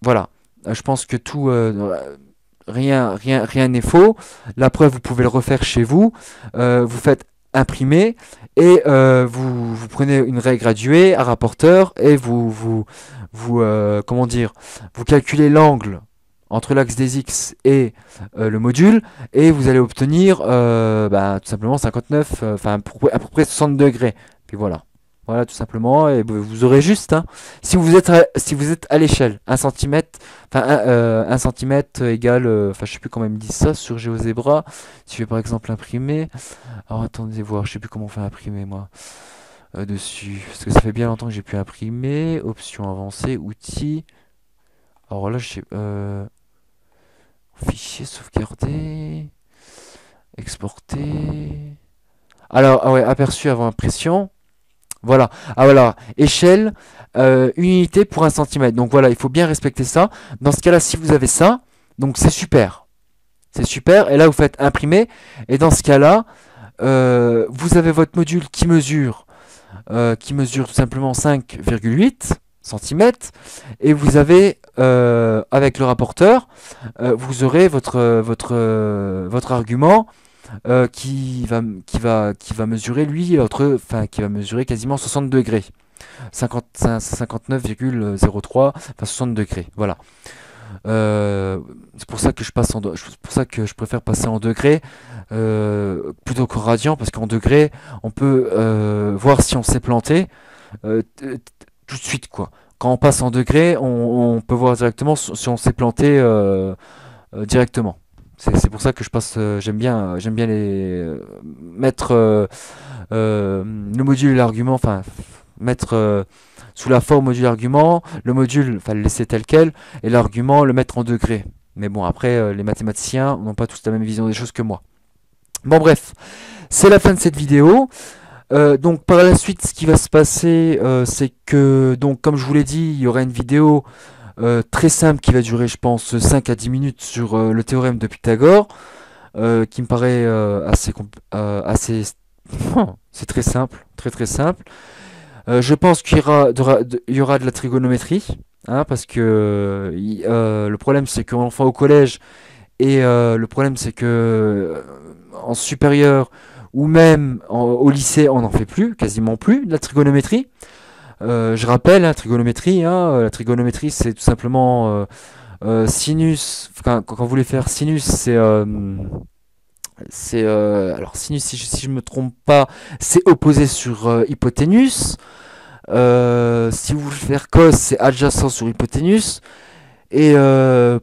voilà. Je pense que tout, rien n'est faux. La preuve, vous pouvez le refaire chez vous. Vous faites imprimer et vous prenez une règle graduée, un rapporteur et comment dire, vous calculez l'angle entre l'axe des x et le module et vous allez obtenir tout simplement 59, enfin à peu près 60 degrés. Puis voilà. Voilà, tout simplement, et vous aurez juste, hein, si vous êtes à l'échelle, 1 centimètre, enfin 1 centimètre égale, enfin je sais plus comment ils me disent ça sur GeoGebra, si je vais par exemple imprimer, alors attendez voir, je sais plus comment on fait imprimer moi, dessus, parce que ça fait bien longtemps que j'ai pu imprimer, option avancée, outils, alors là j'ai, fichier sauvegarder, exporter, alors ah ouais, aperçu avant impression. Voilà. Ah voilà, échelle, une unité pour 1 centimètre. Donc voilà, il faut bien respecter ça. Dans ce cas-là, si vous avez ça, donc c'est super. C'est super. Et là, vous faites imprimer. Et dans ce cas-là, vous avez votre module qui mesure tout simplement 5,8 centimètres. Et vous avez, avec le rapporteur, vous aurez votre argument qui va mesurer lui qui va mesurer quasiment 60 degrés. 59,03, enfin 60 degrés. Voilà. C'est pour ça que c'est pour ça que je préfère passer en degrés plutôt qu'en radian, parce qu'en degrés, on peut voir si on s'est planté tout de suite, quoi. Quand on passe en degrés, on peut voir directement si on s'est planté directement. C'est pour ça que je passe, j'aime bien mettre le module et l'argument, enfin mettre sous la forme module argument, le module, enfin le laisser tel quel, et l'argument le mettre en degrés. Mais bon, après, les mathématiciens n'ont pas tous la même vision des choses que moi. Bon bref, c'est la fin de cette vidéo. Donc par la suite, ce qui va se passer, c'est que, donc comme je vous l'ai dit, il y aura une vidéo très simple qui va durer, je pense, 5 à 10 minutes sur le théorème de Pythagore, qui me paraît assez... c'est très simple, très très simple. Je pense qu'il y aura de la trigonométrie, hein, parce que le problème c'est qu'on le fait au collège, et le problème c'est que en supérieur ou même au lycée, on n'en fait plus, quasiment plus, de la trigonométrie. Je rappelle, hein, trigonométrie, hein, la trigonométrie c'est tout simplement sinus, quand vous voulez faire sinus, alors sinus, si je me trompe pas, c'est opposé sur hypoténuse. Si vous voulez faire cos, c'est adjacent sur hypoténuse. Et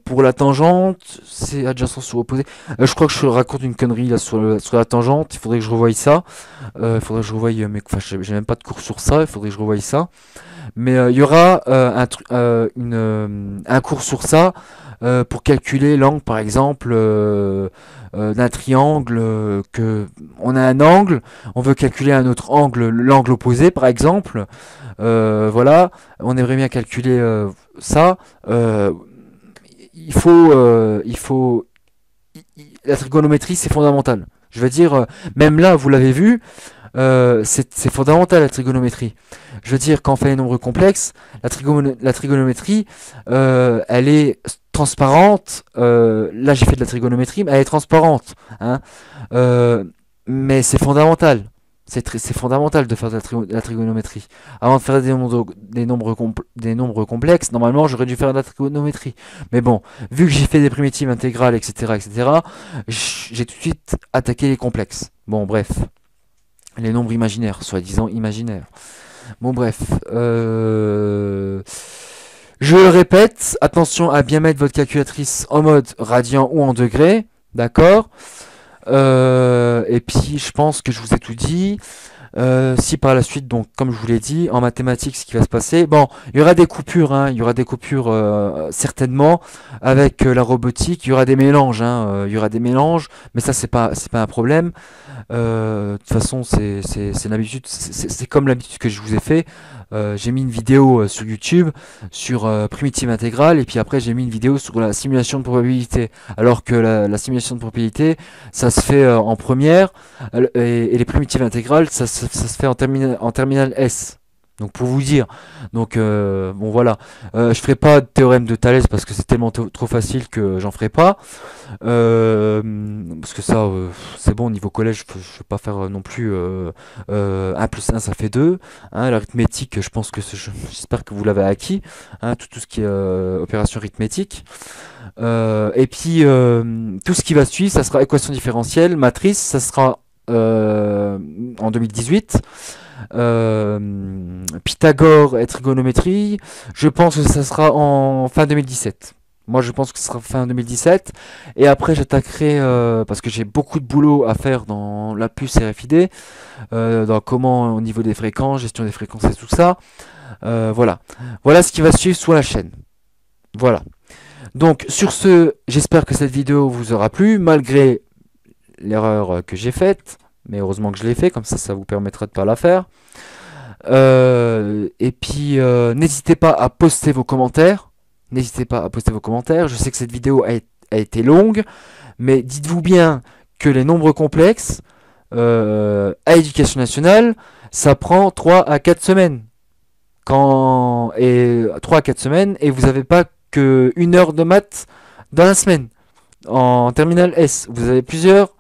pour la tangente, c'est adjacent sur opposé. Je crois que je raconte une connerie là sur la tangente. Il faudrait que je revoie ça. Il faudrait que je revoie, mais enfin, j'ai même pas de cours sur ça. Il faudrait que je revoie ça. Mais il y aura un cours sur ça pour calculer l'angle, par exemple, d'un triangle. Que on a un angle, on veut calculer un autre angle, l'angle opposé, par exemple. Voilà, on aimerait bien calculer ça. La trigonométrie, c'est fondamental. Je veux dire, même là, vous l'avez vu, c'est fondamental la trigonométrie. Je veux dire, quand on fait les nombres complexes, la trigonométrie, elle est transparente. Là, j'ai fait de la trigonométrie, mais elle est transparente, hein. Mais c'est fondamental. C'est fondamental de faire de la trigonométrie. Avant de faire des nombres complexes, normalement, j'aurais dû faire de la trigonométrie. Mais bon, vu que j'ai fait des primitives intégrales, etc., j'ai tout de suite attaqué les complexes. Bon, bref. Les nombres imaginaires, soi-disant imaginaires. Bon, bref. Je le répète, attention à bien mettre votre calculatrice en mode radian ou en degrés. D'accord. Et puis, je pense que je vous ai tout dit. Si par la suite, donc, comme je vous l'ai dit, en mathématiques, ce qui va se passer, bon, il y aura des coupures, hein, il y aura des coupures certainement avec la robotique, il y aura des mélanges, hein, il y aura des mélanges, mais ça c'est pas un problème. De toute façon, c'est l'habitude, c'est comme l'habitude que je vous ai fait. J'ai mis une vidéo sur YouTube sur primitive intégrale, et puis après j'ai mis une vidéo sur la simulation de probabilité. Alors que la simulation de probabilité, ça se fait en première, et les primitives intégrales, ça se fait en terminale S. Donc pour vous dire, donc bon voilà, je ferai pas de théorème de Thalès parce que c'est tellement trop facile que j'en ferai pas. Parce que ça, c'est bon, au niveau collège, je vais pas faire non plus 1 plus 1 ça fait 2. Hein, l'arithmétique, je pense que j'espère que vous l'avez acquis. Hein, tout ce qui est opération arithmétique. Et puis, tout ce qui va suivre, ça sera équation différentielle, matrice, ça sera en 2018. Pythagore et trigonométrie, je pense que ça sera en fin 2017. Moi, je pense que ce sera fin 2017. Et après, j'attaquerai, parce que j'ai beaucoup de boulot à faire dans la puce RFID, dans comment, au niveau des fréquences, gestion des fréquences et tout ça. Voilà. Voilà ce qui va suivre sur la chaîne. Voilà. Donc, sur ce, j'espère que cette vidéo vous aura plu, malgré l'erreur que j'ai faite. Mais heureusement que je l'ai fait, comme ça vous permettra de ne pas la faire. Et puis, n'hésitez pas à poster vos commentaires. N'hésitez pas à poster vos commentaires. Je sais que cette vidéo a été longue, mais dites-vous bien que les nombres complexes à éducation nationale, ça prend 3 à 4 semaines. Et 3 à 4 semaines, et vous n'avez pas que 1 heure de maths dans la semaine. En terminale S, vous avez plusieurs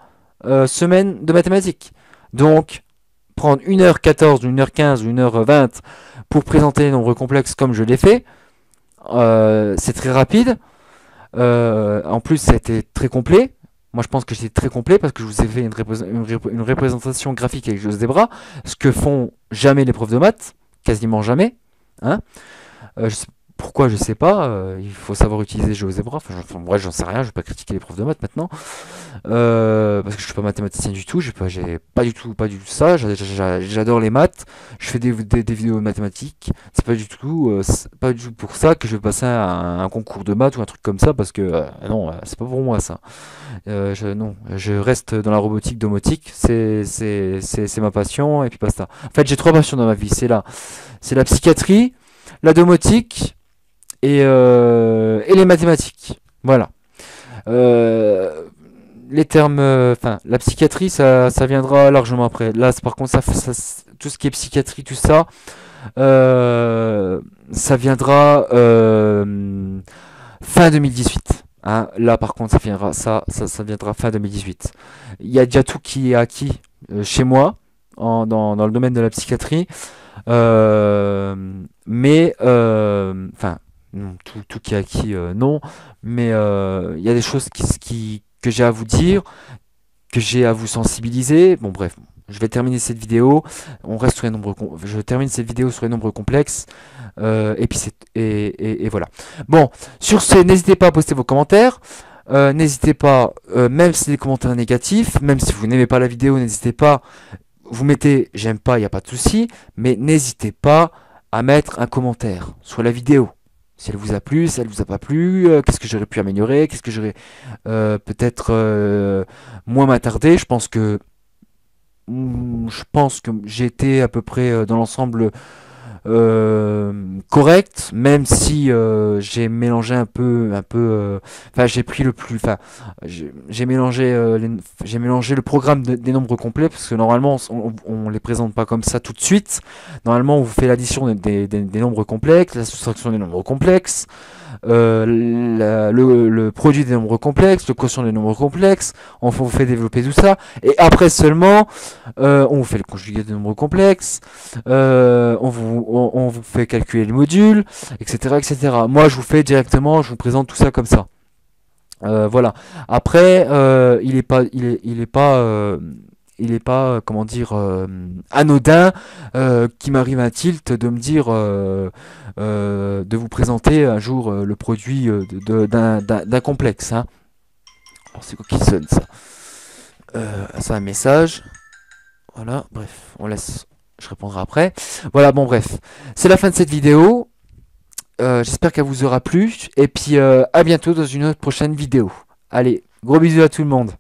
semaines de mathématiques. Donc, prendre 1h14 ou 1h15 ou 1h20 pour présenter les nombres complexes comme je l'ai fait, c'est très rapide. En plus, ça a été très complet. Moi, je pense que c'était très complet parce que je vous ai fait une représentation graphique avec GeoGebra, ce que font jamais les profs de maths, quasiment jamais. Hein. Je sais pourquoi, je sais pas. Il faut savoir utiliser GeoGebra. Enfin, bref, j'en sais rien. Je vais pas critiquer les profs de maths maintenant. Parce que je suis pas mathématicien du tout, j'ai pas du tout ça. J'adore les maths, je fais des vidéos mathématiques. C'est pas du tout pour ça que je vais passer à un concours de maths ou un truc comme ça, parce que non, c'est pas pour moi ça. Non, je reste dans la robotique, domotique, c'est ma passion et puis basta. En fait, j'ai 3 passions dans ma vie, c'est la psychiatrie, la domotique et les mathématiques. Voilà. Les termes, enfin, la psychiatrie, ça viendra largement après. Là, par contre, tout ce qui est psychiatrie, tout ça, ça viendra fin 2018. Hein. Là, par contre, ça viendra fin 2018. Il y a déjà tout qui est acquis chez moi dans le domaine de la psychiatrie, mais enfin, tout qui est acquis, non, mais il y a des choses que j'ai à vous dire, que j'ai à vous sensibiliser. Bon, bref, je vais terminer cette vidéo. Je termine cette vidéo sur les nombres complexes. Et puis et voilà. Bon, sur ce, n'hésitez pas à poster vos commentaires. N'hésitez pas, même si c'est des commentaires négatifs, même si vous n'aimez pas la vidéo, n'hésitez pas. Vous mettez j'aime pas, il n'y a pas de souci, mais n'hésitez pas à mettre un commentaire sur la vidéo. Si elle vous a plu, si elle vous a pas plu, qu'est-ce que j'aurais pu améliorer, qu'est-ce que j'aurais peut-être moins m'attarder. Je pense que j'ai été à peu près dans l'ensemble correct, même si j'ai mélangé enfin j'ai pris le plus, enfin j'ai mélangé j'ai mélangé le programme des nombres complets, parce que normalement on les présente pas comme ça tout de suite. Normalement on vous fait l'addition des nombres complexes, la soustraction des nombres complexes, le produit des nombres complexes, le quotient des nombres complexes, on vous fait développer tout ça, et après seulement on vous fait le conjugué des nombres complexes, on vous fait calculer le module, etc., etc. Moi je vous fais directement, je vous présente tout ça comme ça. Voilà. Après, il est pas, comment dire, anodin qui m'arrive un tilt de me dire, de vous présenter un jour le produit d'un complexe. Hein. Alors, c'est quoi qui sonne ça? C'est un message. Voilà, bref, on laisse. Je répondrai après. Voilà, bon, bref. C'est la fin de cette vidéo. J'espère qu'elle vous aura plu. Et puis, à bientôt dans une autre prochaine vidéo. Allez, gros bisous à tout le monde.